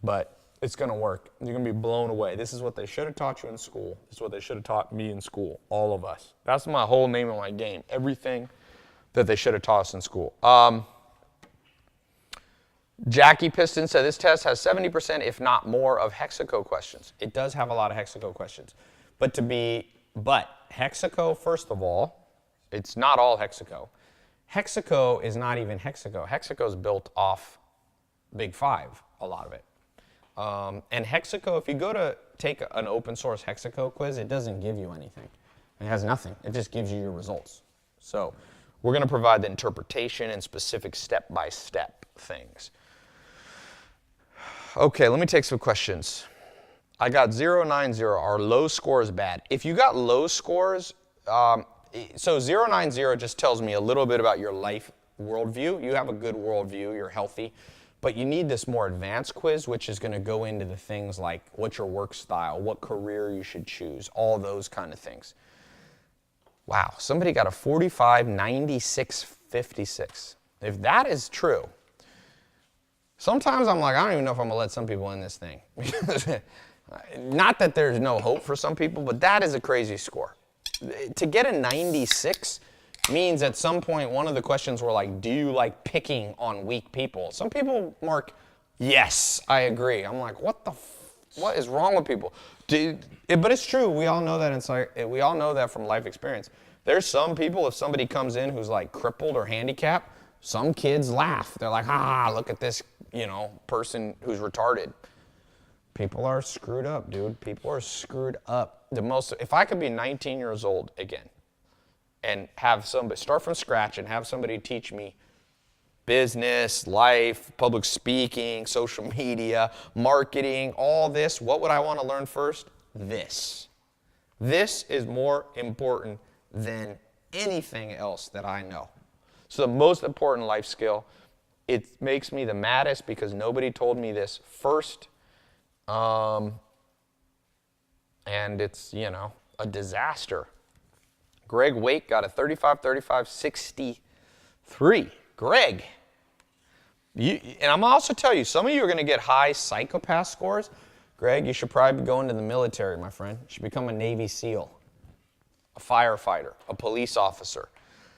[SPEAKER 2] but it's going to work. You're going to be blown away. This is what they should have taught you in school. This is what they should have taught me in school, all of us. That's my whole name of my game, everything that they should have taught us in school. Jackie Piston said this test has 70%, if not more, of Hexaco questions. It does have a lot of Hexaco questions. But Hexaco, first of all, it's not all Hexaco. Hexaco is not even Hexaco. Hexaco is built off Big Five, a lot of it. And Hexaco, if you go to take an open source Hexaco quiz, it doesn't give you anything. It has nothing. It just gives you your results. So we're going to provide the interpretation and specific step-by-step things. Okay, let me take some questions. I got 090. Are low scores bad? If you got low scores, so 090 just tells me a little bit about your life worldview. You have a good worldview, you're healthy, but you need this more advanced quiz, which is going to go into the things like what's your work style, what career you should choose, all those kind of things. Wow, somebody got a 45, 96, 56. If that is true, sometimes I'm like, I don't even know if I'm going to let some people in this thing. Not that there's no hope for some people, but that is a crazy score. To get a 96 means at some point one of the questions were like, do you like picking on weak people? Some people mark, yes, I agree. I'm like, what is wrong with people? But it's true. We all know that we all know that from life experience. There's some people, if somebody comes in who's like crippled or handicapped, some kids laugh. They're like, look at this, person who's retarded. People are screwed up, dude. People are screwed up. If I could be 19 years old again and have somebody start from scratch and have somebody teach me business, life, public speaking, social media, marketing, all this, what would I want to learn first? This. This is more important than anything else that I know. So the most important life skill, it makes me the maddest because nobody told me this first. And it's, a disaster. Greg Wake got a 35, 35, 63. Greg, and I'm also tell you, some of you are going to get high psychopath scores. Greg, you should probably be going to the military, my friend. You should become a Navy SEAL, a firefighter, a police officer.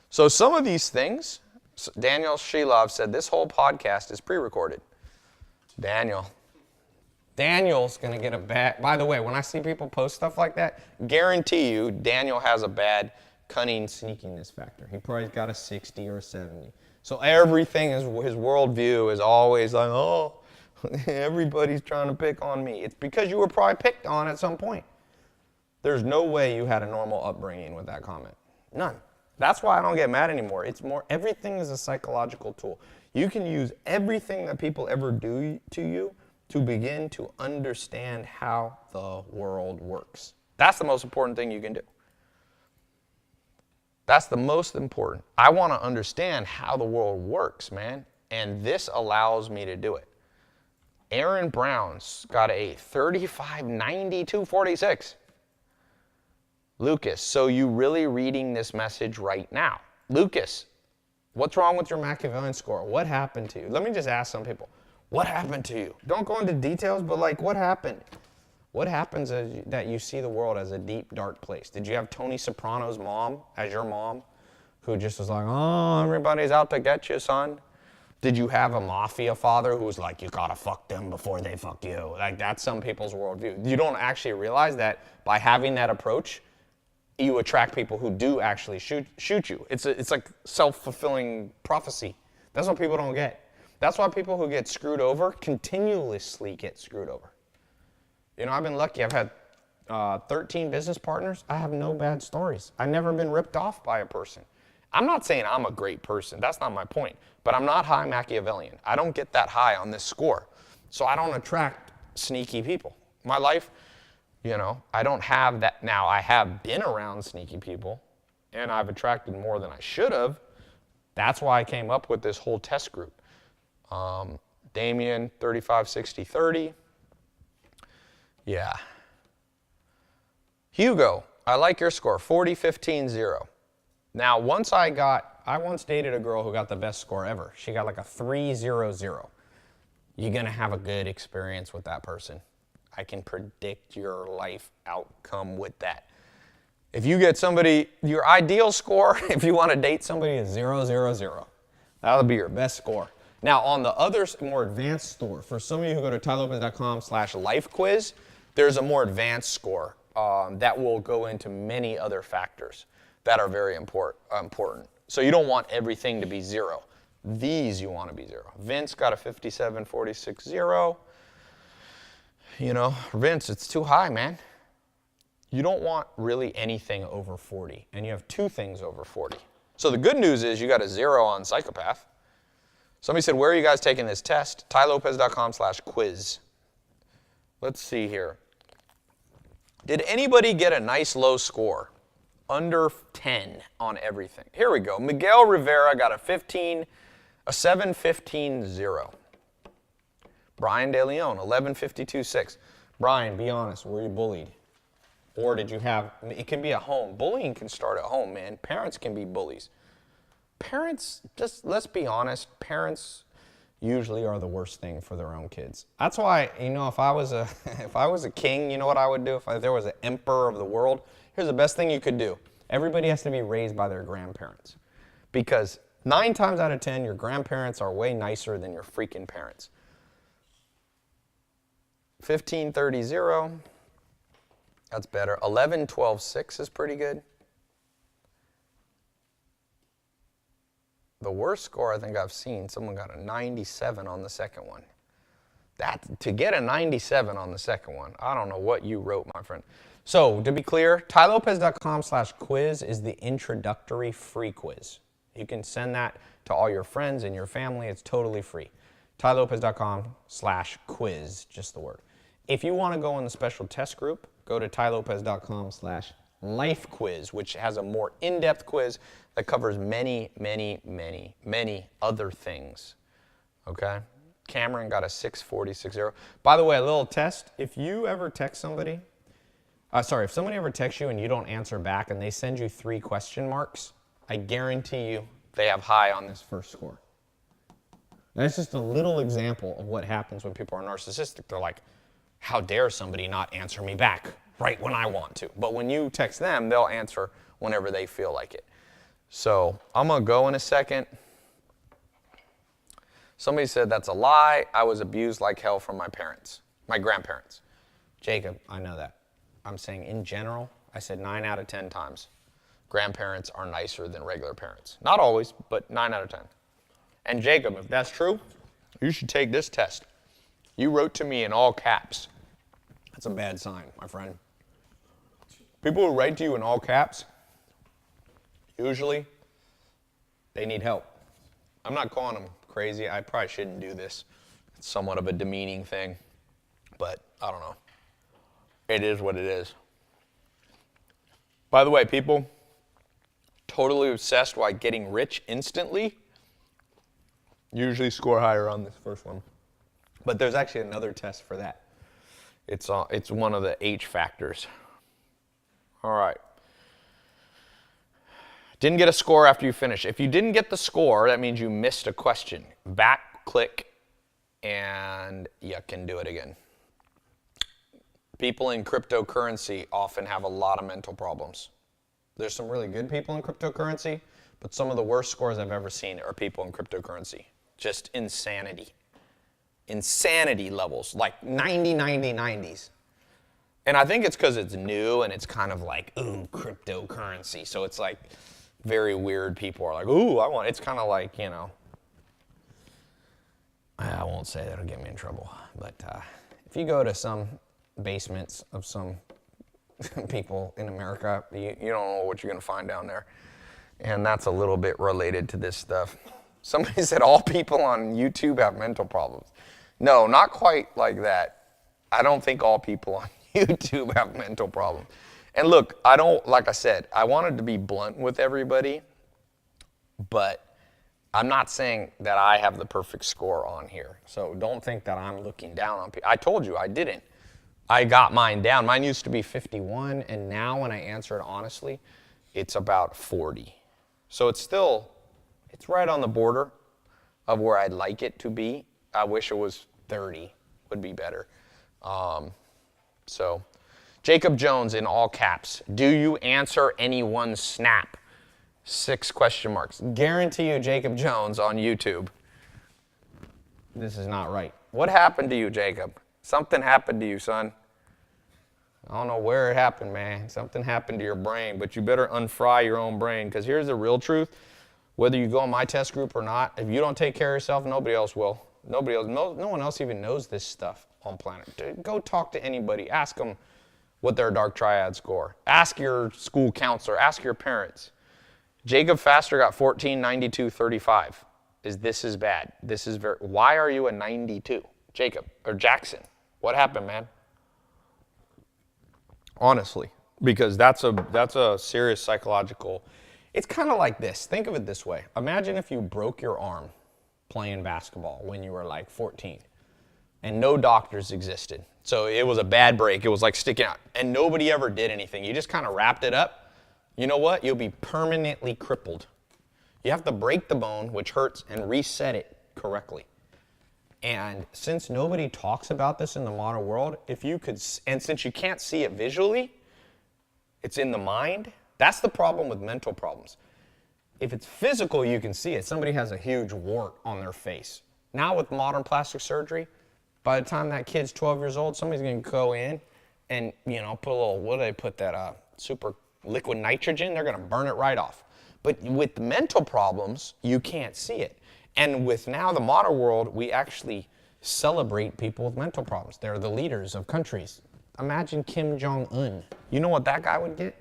[SPEAKER 2] So some of these things, Daniel Shilov said this whole podcast is pre-recorded. Daniel's going to get a bad, by the way, when I see people post stuff like that, guarantee you Daniel has a bad cunning sneakiness factor. He probably got a 60 or a 70. So everything is, his worldview is always like, everybody's trying to pick on me. It's because you were probably picked on at some point. There's no way you had a normal upbringing with that comment. None. That's why I don't get mad anymore. It's more, everything is a psychological tool. You can use everything that people ever do to you to begin to understand how the world works. That's the most important thing you can do. That's the most important. I want to understand how the world works, man, and this allows me to do it. Aaron Brown's got a 35, 92, 46. Lucas, so you really reading this message right now? Lucas, what's wrong with your Machiavellian score? What happened to you? Let me just ask some people. What happened to you? Don't go into details, but what happened? What happens that you see the world as a deep, dark place? Did you have Tony Soprano's mom as your mom who just was like, everybody's out to get you, son? Did you have a mafia father who was like, you gotta fuck them before they fuck you? That's some people's worldview. You don't actually realize that by having that approach, you attract people who do actually shoot you. It's like self-fulfilling prophecy. That's what people don't get. That's why people who get screwed over continuously get screwed over. I've been lucky. I've had 13 business partners. I have no bad stories. I've never been ripped off by a person. I'm not saying I'm a great person. That's not my point. But I'm not high Machiavellian. I don't get that high on this score. So I don't attract sneaky people. My life, I don't have that. Now, I have been around sneaky people, and I've attracted more than I should have. That's why I came up with this whole test group. Damien, 35, 60, 30. Yeah. Hugo, I like your score, 40, 15, 0. Now, once I once dated a girl who got the best score ever. She got like a 300. You're going to have a good experience with that person. I can predict your life outcome with that. If you get somebody, your ideal score, if you want to date somebody, is 000. That'll be your best score. Now, on the other more advanced score, for some of you who go to tylopez.com/lifequiz, there's a more advanced score that will go into many other factors that are very important. So you don't want everything to be 0. These you want to be 0. Vince got a 57, 46, 0. You know, Vince, it's too high, man. You don't want really anything over 40, and you have 2 things over 40. So the good news is you got a 0 on psychopath. Somebody said, where are you guys taking this test? tylopez.com/quiz. Let's see here. Did anybody get a nice low score? Under 10 on everything. Here we go. Miguel Rivera got a 7.15.0. Brian De Leon, 11.52.6. Brian, be honest, were you bullied? Or did you have, it can be at home. Bullying can start at home, man. Parents can be bullies. Parents, just let's be honest, parents usually are the worst thing for their own kids. That's why, you know, if I was a king, you know what I would do? If there was an emperor of the world, here's the best thing you could do. Everybody has to be raised by their grandparents. Because 9 times out of 10, your grandparents are way nicer than your freaking parents. 15.30.0. That's better. 11.12.6 is pretty good. The worst score I think I've seen, someone got a 97 on the second one. To get a 97 on the second one, I don't know what you wrote, my friend. So, to be clear, tylopez.com/quiz is the introductory free quiz. You can send that to all your friends and your family. It's totally free. tylopez.com/quiz, just the word. If you want to go in the special test group, go to tylopez.com/lifequiz, which has a more in-depth quiz that covers many, many, many, many other things. Okay? Cameron got a 6.40.60. By the way, a little test. If you ever text somebody, if somebody ever texts you and you don't answer back and they send you 3 question marks, I guarantee you they have high on this first score. That's just a little example of what happens when people are narcissistic. They're like, how dare somebody not answer me back right when I want to? But when you text them, they'll answer whenever they feel like it. So I'm going to go in a second. Somebody said that's a lie. I was abused like hell from my parents, my grandparents. Jacob, I know that. I'm saying in general, I said 9 out of 10 times. Grandparents are nicer than regular parents. Not always, but 9 out of 10. And Jacob, if that's true, you should take this test. You wrote to me in all caps. That's a bad sign, my friend. People who write to you in all caps, usually, they need help. I'm not calling them crazy. I probably shouldn't do this. It's somewhat of a demeaning thing, but I don't know. It is what it is. By the way, people totally obsessed with getting rich instantly usually score higher on this first one. But there's actually another test for that. It's one of the H factors. All right. Didn't get a score after you finish. If you didn't get the score, that means you missed a question. Back click, and you can do it again. People in cryptocurrency often have a lot of mental problems. There's some really good people in cryptocurrency, but some of the worst scores I've ever seen are people in cryptocurrency. Just insanity. Insanity levels, like 90, 90, 90s. And I think it's because it's new and it's kind of like, ooh, cryptocurrency. So it's like very weird people are like, ooh, it's kind of like, you know, I won't say that'll get me in trouble. But if you go to some basements of some people in America, you don't know what you're going to find down there. And that's a little bit related to this stuff. Somebody said all people on YouTube have mental problems. No, not quite like that. I don't think all people on YouTube have mental problems. And look, like I said, I wanted to be blunt with everybody, but I'm not saying that I have the perfect score on here. So don't think that I'm looking down on people. I told you I didn't. I got mine down. Mine used to be 51, and now when I answer it honestly, it's about 40. So it's right on the border of where I'd like it to be. I wish it was 30 would be better. So, Jacob Jones in all caps. Do you answer anyone's snap? 6 question marks. Guarantee you, Jacob Jones on YouTube. This is not right. What happened to you, Jacob? Something happened to you, son. I don't know where it happened, man. Something happened to your brain, but you better unfry your own brain, because here's the real truth. Whether you go in my test group or not, if you don't take care of yourself, nobody else will. Nobody else, no one else even knows this stuff on planet. Go talk to anybody. Ask them what their dark triad score. Ask your school counselor. Ask your parents. Jacob Faster got 14, 92, 35. This is bad. This is very. Why are you a 92, Jacob or Jackson? What happened, man? Honestly, because that's a serious psychological. It's kind of like this. Think of it this way. Imagine if you broke your arm playing basketball when you were like 14 and no doctors existed. So it was a bad break. It was like sticking out and nobody ever did anything. You just kind of wrapped it up. You know what? You'll be permanently crippled. You have to break the bone, which hurts, and reset it correctly. And since nobody talks about this in the modern world, if you could, and since you can't see it visually, it's in the mind. That's the problem with mental problems. If it's physical, you can see it. Somebody has a huge wart on their face. Now with modern plastic surgery, by the time that kid's 12 years old, somebody's going to go in and, put a little, what do they put that, super liquid nitrogen? They're going to burn it right off. But with mental problems, you can't see it. And with now the modern world, we actually celebrate people with mental problems. They're the leaders of countries. Imagine Kim Jong-un. You know what that guy would get?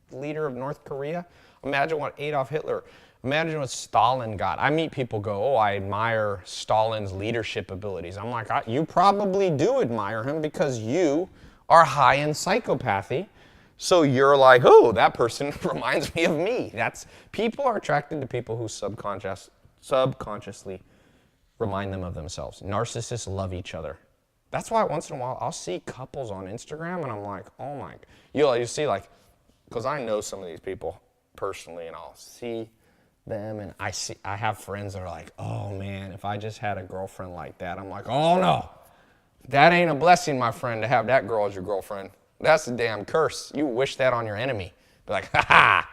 [SPEAKER 2] The leader of North Korea? Imagine what Adolf Hitler, imagine what Stalin got. I meet people go, oh, I admire Stalin's leadership abilities. I'm like, you probably do admire him because you are high in psychopathy. So you're like, oh, that person reminds me of me. People are attracted to people who subconsciously remind them of themselves. Narcissists love each other. That's why once in a while I'll see couples on Instagram and I'm like, oh my, you see like, because I know some of these people personally and I'll see them and I have friends that are like, oh man, if I just had a girlfriend like that. I'm like, oh no, that ain't a blessing, my friend, to have that girl as your girlfriend. That's a damn curse. You wish that on your enemy. Be like, ha ha,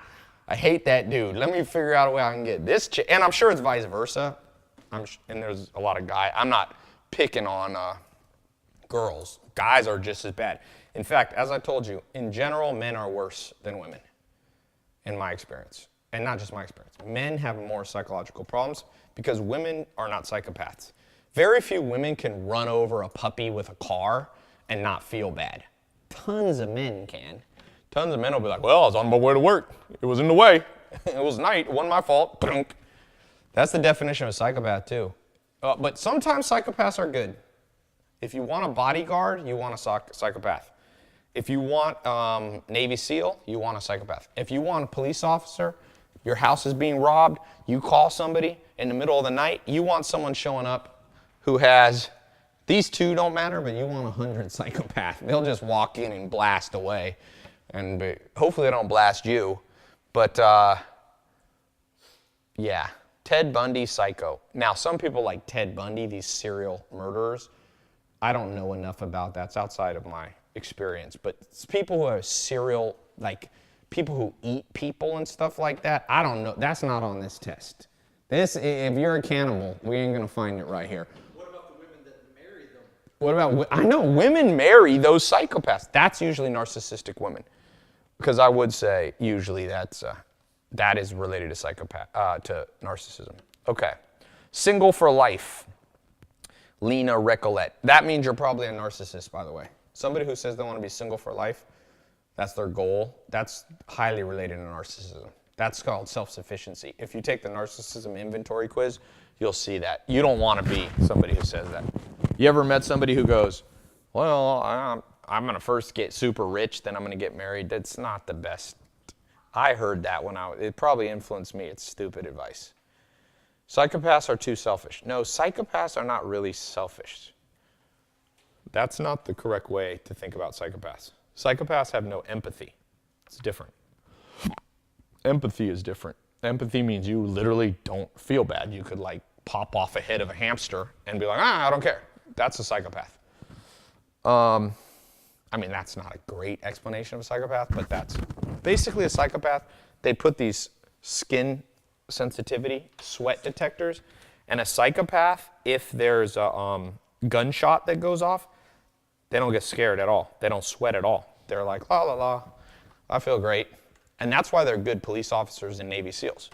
[SPEAKER 2] I hate that dude. Let me figure out a way I can get this chick. And I'm sure it's vice versa. And there's a lot of guys. I'm not picking on girls. Guys are just as bad. In fact, as I told you, in general, men are worse than women, in my experience. And not just my experience. Men have more psychological problems because women are not psychopaths. Very few women can run over a puppy with a car and not feel bad. Tons of men can. Tons of men will be like, well, I was on my way to work. It was in the way. It was night. It wasn't my fault. That's the definition of a psychopath, too. But sometimes psychopaths are good. If you want a bodyguard, you want a psychopath. If you want Navy SEAL, you want a psychopath. If you want a police officer, your house is being robbed, you call somebody in the middle of the night, you want someone showing up who has, these two don't matter, but you want 100 psychopaths. They'll just walk in and blast away. And hopefully they don't blast you. But yeah, Ted Bundy, psycho. Now, some people like Ted Bundy, these serial murderers. I don't know enough about that. It's outside of my experience. But it's people who are serial, like people who eat people and stuff like that. I don't know. That's not on this test. If you're a cannibal, we ain't going to find it right here.
[SPEAKER 1] What about the women that marry them?
[SPEAKER 2] What about, I know women marry those psychopaths. That's usually narcissistic women. Because I would say usually that is related to to narcissism. Okay. Single for life. Lena Recollet. That means you're probably a narcissist, by the way. Somebody who says they want to be single for life, that's their goal. That's highly related to narcissism. That's called self-sufficiency. If you take the narcissism inventory quiz, you'll see that. You don't want to be somebody who says that. You ever met somebody who goes, well, I'm going to first get super rich, then I'm going to get married? That's not the best. I heard that it probably influenced me. It's stupid advice. Psychopaths are too selfish. No, psychopaths are not really selfish. That's not the correct way to think about psychopaths. Psychopaths have no empathy. It's different. Empathy is different. Empathy means you literally don't feel bad. You could like pop off a head of a hamster and be like, I don't care. That's a psychopath. I mean, that's not a great explanation of a psychopath, but that's basically a psychopath. They put these skin sensitivity sweat detectors, and a psychopath, if there's a gunshot that goes off, they don't get scared at all. They don't sweat at all. They're like, la, la, la, I feel great. And that's why they're good police officers and Navy SEALs.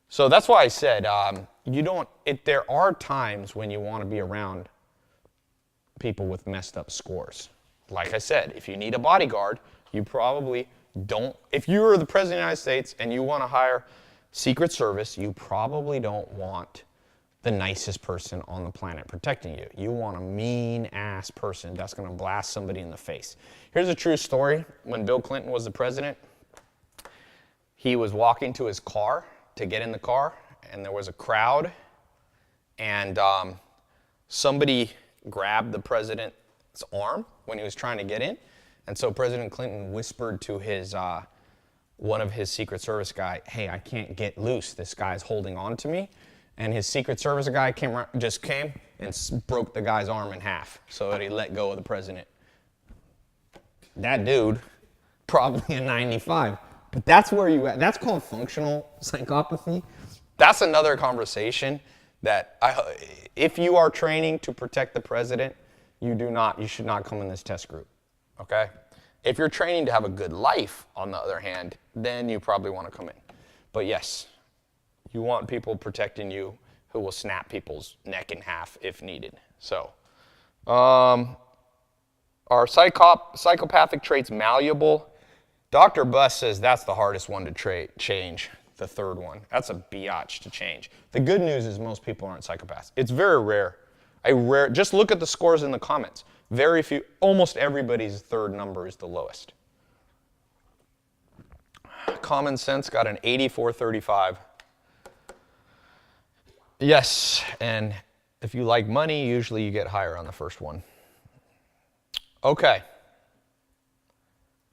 [SPEAKER 2] So that's why I said, there are times when you want to be around people with messed up scores. Like I said, if you need a bodyguard, you probably don't. If you're the President of the United States and you want to hire Secret Service, you probably don't want the nicest person on the planet protecting you. You want a mean-ass person that's going to blast somebody in the face. Here's a true story. When Bill Clinton was the president, he was walking to his car to get in the car, and there was a crowd, and somebody grabbed the president's arm when he was trying to get in, and so President Clinton whispered to his one of his Secret Service guy, hey, I can't get loose. This guy's holding on to me. And his Secret Service guy came and broke the guy's arm in half so that he let go of the president. That dude, probably a 95. But that's where you at. That's called functional psychopathy. That's another conversation that if you are training to protect the president, you should not come in this test group, okay? If you're training to have a good life, on the other hand, then you probably want to come in. But yes, you want people protecting you who will snap people's neck in half if needed. So, are psychopathic traits malleable? Dr. Buss says that's the hardest one to change, the third one. That's a biatch to change. The good news is most people aren't psychopaths. It's very rare. Just look at the scores in the comments. Very few, almost everybody's third number is the lowest. Common Sense got an 84/35. Yes, and if you like money, usually you get higher on the first one. Okay.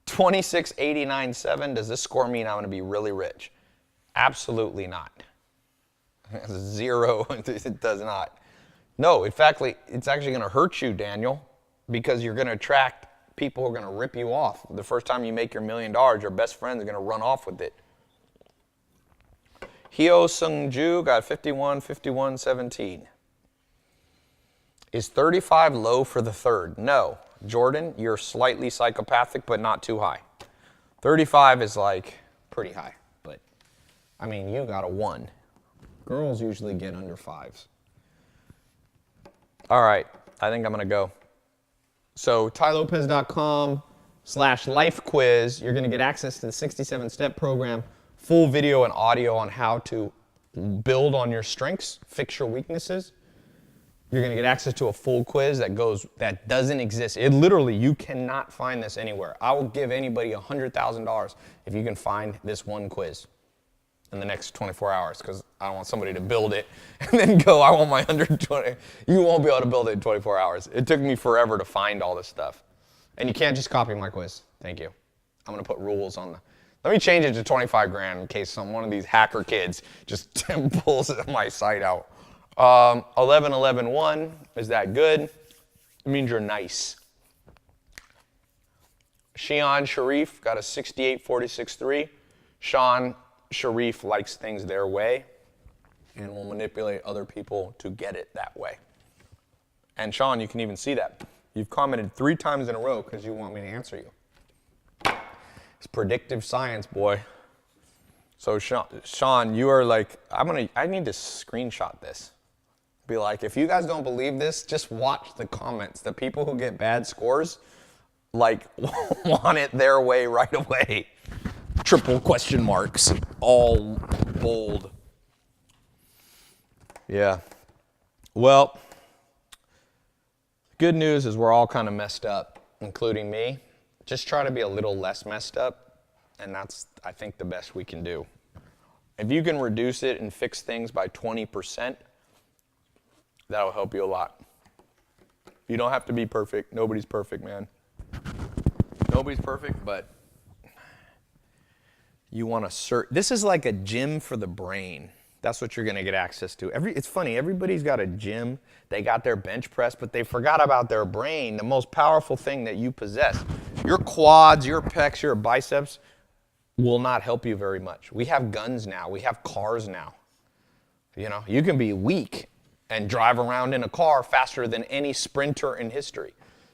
[SPEAKER 2] 2689.7, does this score mean I'm going to be really rich? Absolutely not. 0, it does not. No, in fact, it's actually going to hurt you, Daniel, because you're going to attract people who are going to rip you off. The first time you make your $1 million, your best friend is going to run off with it. Hyo Sung-ju got 51/51/17. Is 35 low for the third? No. Jordan, you're slightly psychopathic, but not too high. 35 is like pretty high, but I mean, you got a 1. Girls usually get under 5s. All right, I think I'm gonna go. So tylopez.com/life quiz, you're gonna get access to the 67-step program, full video and audio on how to build on your strengths, fix your weaknesses. You're going to get access to a full quiz that doesn't exist. It literally, you cannot find this anywhere. I will give anybody $100,000 if you can find this one quiz in the next 24 hours, because I don't want somebody to build it and then go, I want my 120. You won't be able to build it in 24 hours. It took me forever to find all this stuff. And you can't just copy my quiz. Thank you. I'm going to put rules on the... Let me change it to 25 grand in case one of these hacker kids just pulls my site out. 11-11-1, is that good? It means you're nice. Shion Sharif got a 68-46-3. Sean Sharif likes things their way and will manipulate other people to get it that way. And Sean, you can even see that. You've commented 3 times in a row because you want me to answer you. It's predictive science, boy. So Sean, you are like, I need to screenshot this. Be like, if you guys don't believe this, just watch the comments. The people who get bad scores, like, want it their way right away. Triple question marks, all bold. Yeah. Well, good news is we're all kind of messed up, including me. Just try to be a little less messed up, and that's, I think, the best we can do. If you can reduce it and fix things by 20%, that'll help you a lot. You don't have to be perfect. Nobody's perfect, man. Nobody's perfect, but you want to search. This is like a gym for the brain. That's what you're going to get access to. It's funny, everybody's got a gym. They got their bench press, but they forgot about their brain, the most powerful thing that you possess. Your quads, your pecs, your biceps will not help you very much. We have guns now. We have cars now. You know, you can be weak and drive around in a car faster than any sprinter in history.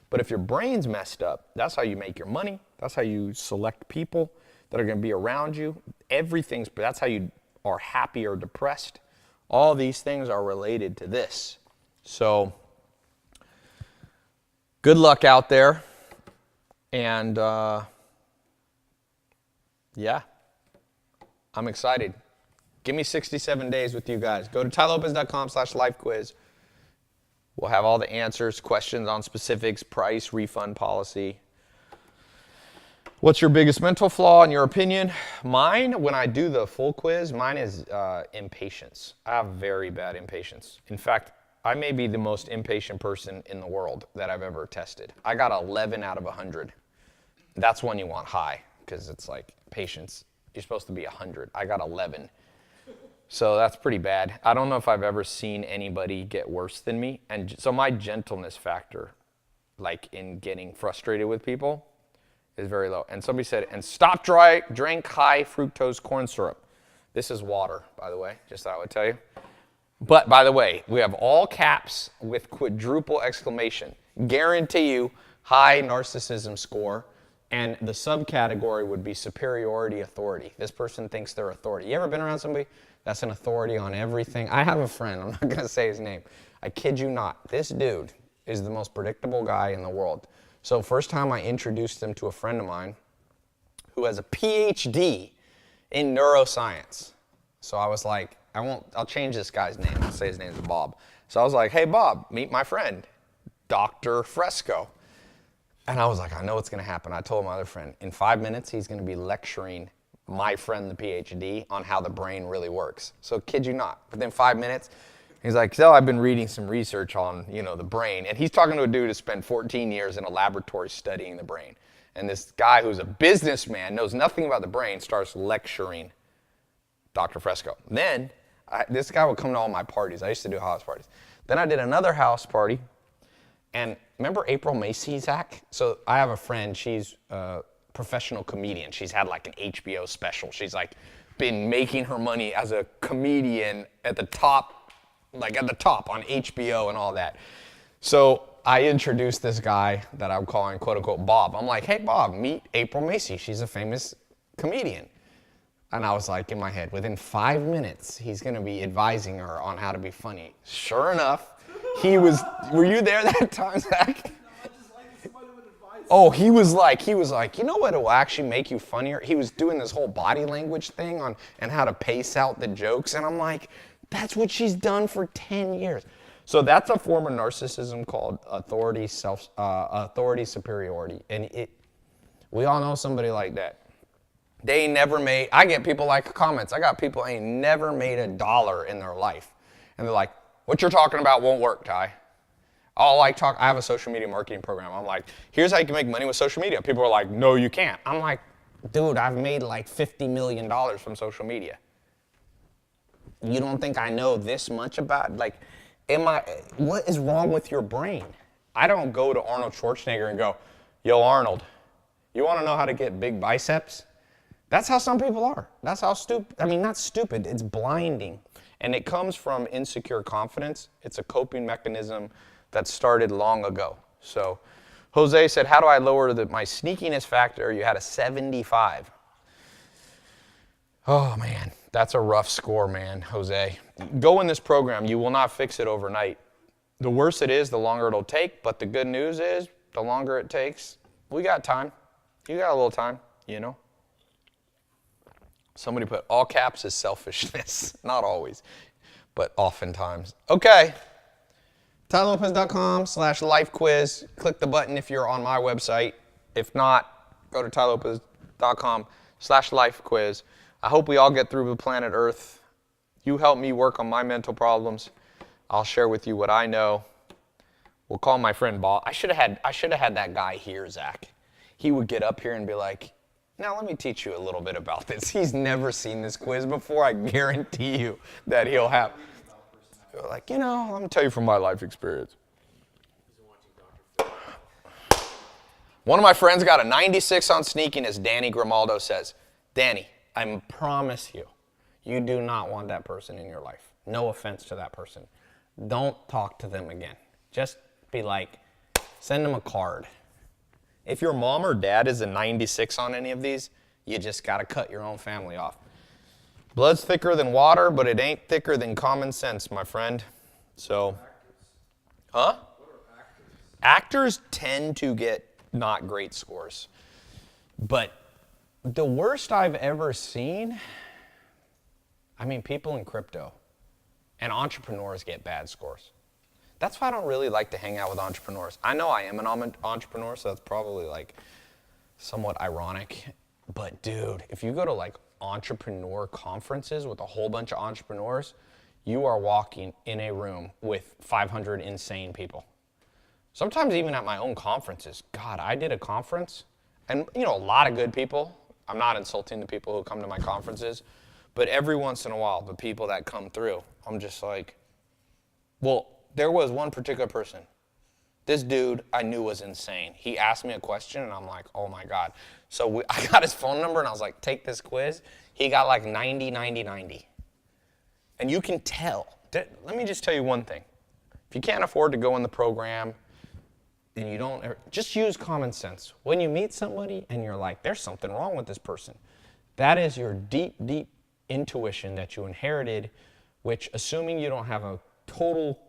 [SPEAKER 2] But if your brain's messed up, that's how you make your money. That's how you select people that are going to be around you. That's how you are happy or depressed. All these things are related to this. So, good luck out there. And, yeah, I'm excited. Give me 67 days with you guys. Go to tylopez.com/lifequiz. We'll have all the answers, questions on specifics, price, refund policy. What's your biggest mental flaw in your opinion? Mine, when I do the full quiz, mine is impatience. I have very bad impatience. In fact, I may be the most impatient person in the world that I've ever tested. I got 11 out of 100. That's when you want high, because it's like patience. You're supposed to be 100. I got 11. So that's pretty bad. I don't know if I've ever seen anybody get worse than me. And so my gentleness factor, like in getting frustrated with people, is very low. And somebody said, and stop drink high fructose corn syrup. This is water, by the way, just thought I would tell you. But by the way, we have all caps with quadruple exclamation. Guarantee you high narcissism score. And the subcategory would be superiority authority. This person thinks they're authority. You ever been around somebody that's an authority on everything? I have a friend, I'm not going to say his name. I kid you not. This dude is the most predictable guy in the world. So first time I introduced him to a friend of mine who has a PhD in neuroscience. So I was like, I'll change this guy's name. I'll say his name's Bob. So I was like, hey Bob, meet my friend, Dr. Fresco. And I was like, I know what's going to happen. I told my other friend, in 5 minutes, he's going to be lecturing my friend, the PhD, on how the brain really works. So kid you not, within 5 minutes, he's like, so I've been reading some research on, the brain. And he's talking to a dude who spent 14 years in a laboratory studying the brain. And this guy who's a businessman, knows nothing about the brain, starts lecturing Dr. Fresco. Then, this guy would come to all my parties. I used to do house parties. Then I did another house party. And remember April Macy, Zach? So I have a friend, she's a professional comedian. She's had like an HBO special. She's like been making her money as a comedian at the top on HBO and all that. So I introduced this guy that I'm calling quote unquote Bob. I'm like, hey Bob, meet April Macy. She's a famous comedian. And I was like in my head, within 5 minutes, he's gonna be advising her on how to be funny. Sure enough, were you there that time, Zach? Oh, he was like, you know what will actually make you funnier? He was doing this whole body language thing and how to pace out the jokes. And I'm like, that's what she's done for 10 years. So that's a form of narcissism called authority superiority. And we all know somebody like that. I get people like comments. I got people ain't never made $1 in their life. And they're like, what you're talking about won't work, Ty. I have a social media marketing program. I'm like, here's how you can make money with social media. People are like, no, you can't. I'm like, dude, I've made like $50 million from social media. You don't think I know this much about, what is wrong with your brain? I don't go to Arnold Schwarzenegger and go, yo, Arnold, you want to know how to get big biceps? That's how some people are. That's how not stupid, it's blinding. And it comes from insecure confidence. It's a coping mechanism that started long ago. So Jose said, how do I lower my sneakiness factor? You had a 75. Oh man, that's a rough score, man, Jose. Go in this program. You will not fix it overnight. The worse it is, the longer it'll take. But the good news is, the longer it takes, we got time. You got a little time, Somebody put all caps is selfishness. Not always, but oftentimes. Okay. tylopez.com/lifequiz. Click the button if you're on my website. If not, go to tylopez.com/lifequiz. I hope we all get through the planet Earth. You help me work on my mental problems. I'll share with you what I know. We'll call my friend Bob. I should have had that guy here, Zach. He would get up here and be like, now let me teach you a little bit about this. He's never seen this quiz before. I guarantee you that he'll have. Like, let me tell you from my life experience. One of my friends got a 96 on sneakiness, Danny Grimaldo says. Danny, I promise you, you do not want that person in your life. No offense to that person. Don't talk to them again. Just be like, send them a card. If your mom or dad is a 96 on any of these, you just got to cut your own family off. Blood's thicker than water, but it ain't thicker than common sense, my friend. So, huh? Actors tend to get not great scores. But the worst I've ever seen, people in crypto and entrepreneurs get bad scores. That's why I don't really like to hang out with entrepreneurs. I know I am an entrepreneur, so that's probably somewhat ironic. But dude, if you go to entrepreneur conferences with a whole bunch of entrepreneurs, you are walking in a room with 500 insane people. Sometimes even at my own conferences. God, I did a conference, and a lot of good people. I'm not insulting the people who come to my conferences, but every once in a while, the people that come through, I'm just like, well, there was one particular person. This dude I knew was insane. He asked me a question, and I'm like, oh my God. So I got his phone number, and I was like, take this quiz. He got 90, 90, 90. And you can tell. Let me just tell you one thing. If you can't afford to go in the program, and you don't ever, just use common sense. When you meet somebody and you're like, there's something wrong with this person, that is your deep, deep intuition that you inherited, which, assuming you don't have a total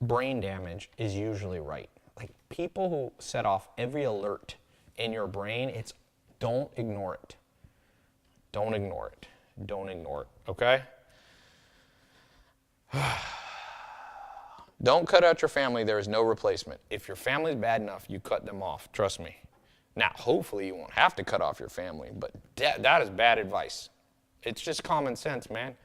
[SPEAKER 2] brain damage, is usually right. People who set off every alert in your brain, it's don't ignore it. Don't ignore it. Don't ignore it, okay? Don't cut out your family. There is no replacement. If your family's bad enough, you cut them off. Trust me. Now, hopefully you won't have to cut off your family, but that is bad advice. It's just common sense, man.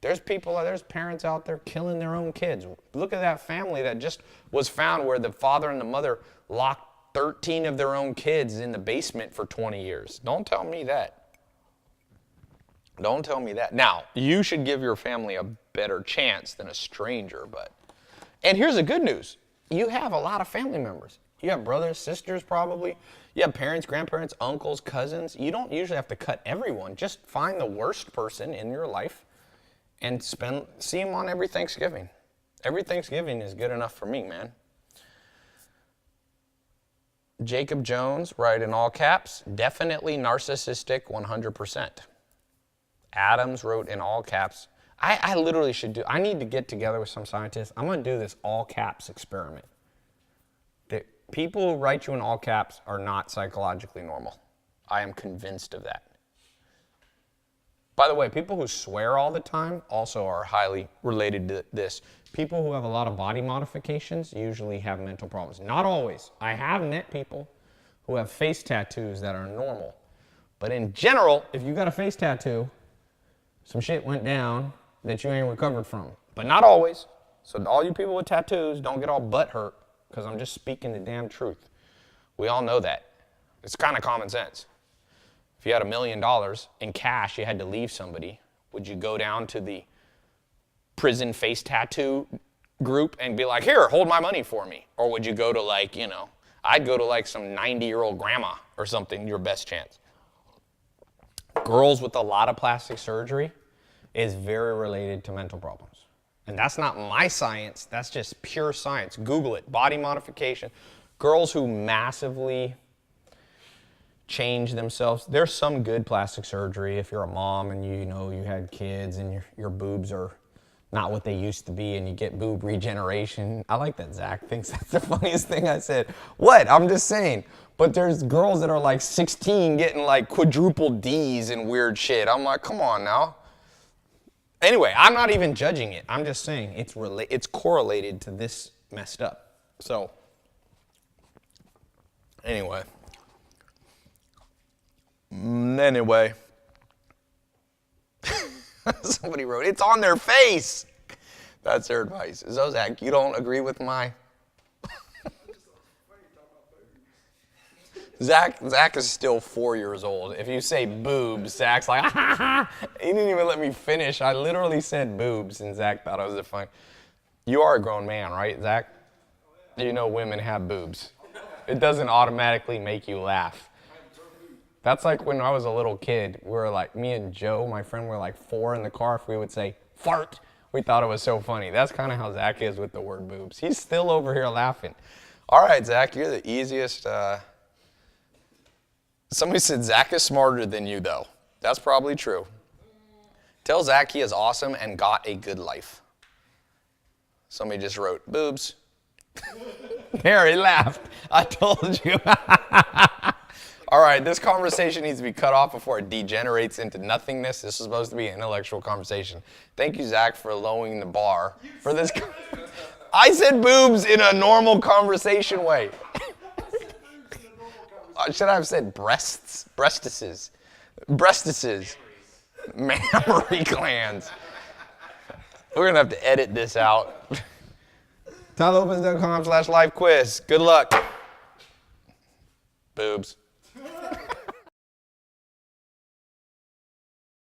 [SPEAKER 2] There's parents out there killing their own kids. Look at that family that just was found where the father and the mother locked 13 of their own kids in the basement for 20 years. Don't tell me that. Don't tell me that. Now, you should give your family a better chance than a stranger, but... And here's the good news. You have a lot of family members. You have brothers, sisters probably. You have parents, grandparents, uncles, cousins. You don't usually have to cut everyone. Just find the worst person in your life and see them on every Thanksgiving. Every Thanksgiving is good enough for me, man. Jacob Jones, write in all caps, definitely narcissistic 100%. Adams wrote in all caps, I literally I need to get together with some scientists. I'm going to do this all caps experiment. The people who write you in all caps are not psychologically normal. I am convinced of that. By the way, people who swear all the time also are highly related to this. People who have a lot of body modifications usually have mental problems. Not always. I have met people who have face tattoos that are normal. But in general, if you got a face tattoo, some shit went down that you ain't recovered from. But not always. So all you people with tattoos, don't get all butt hurt, because I'm just speaking the damn truth. We all know that. It's kind of common sense. If you had $1 million in cash you had to leave somebody, would you go down to the prison face tattoo group and be like, here, hold my money for me? Or would you go to I'd go to some 90-year-old grandma or something, your best chance. Girls with a lot of plastic surgery is very related to mental problems. And that's not my science, that's just pure science. Google it, body modification. Girls who massively change themselves. There's some good plastic surgery if you're a mom and you had kids and your boobs are not what they used to be and you get boob regeneration. I like that Zach thinks that's the funniest thing I said. What? I'm just saying. But there's girls that are 16 getting quadruple D's and weird shit. I'm like, come on now. Anyway, I'm not even judging it. I'm just saying it's correlated to this messed up. So, anyway. Somebody wrote, it's on their face. That's their advice. So, Zach, you don't agree with my... Zach is still 4 years old. If you say boobs, Zach's like, ha ha ha. He didn't even let me finish. I literally said boobs, and Zach thought I was funny. You are a grown man, right, Zach? You know women have boobs. It doesn't automatically make you laugh. That's like when I was a little kid. We were like, me and Joe, my friend, were like 4 in the car. If we would say fart, we thought it was so funny. That's kind of how Zach is with the word boobs. He's still over here laughing. All right, Zach, you're the easiest. Somebody said Zach is smarter than you, though. That's probably true. Tell Zach he is awesome and got a good life. Somebody just wrote boobs. There, he laughed. I told you. All right, this conversation needs to be cut off before it degenerates into nothingness. This is supposed to be an intellectual conversation. Thank you, Zach, for lowering the bar for this. I said boobs in a normal conversation way. Should I have said breasts? Breastises. Mammary glands. We're going to have to edit this out. TylerLopez.com/live quiz. Good luck. Boobs.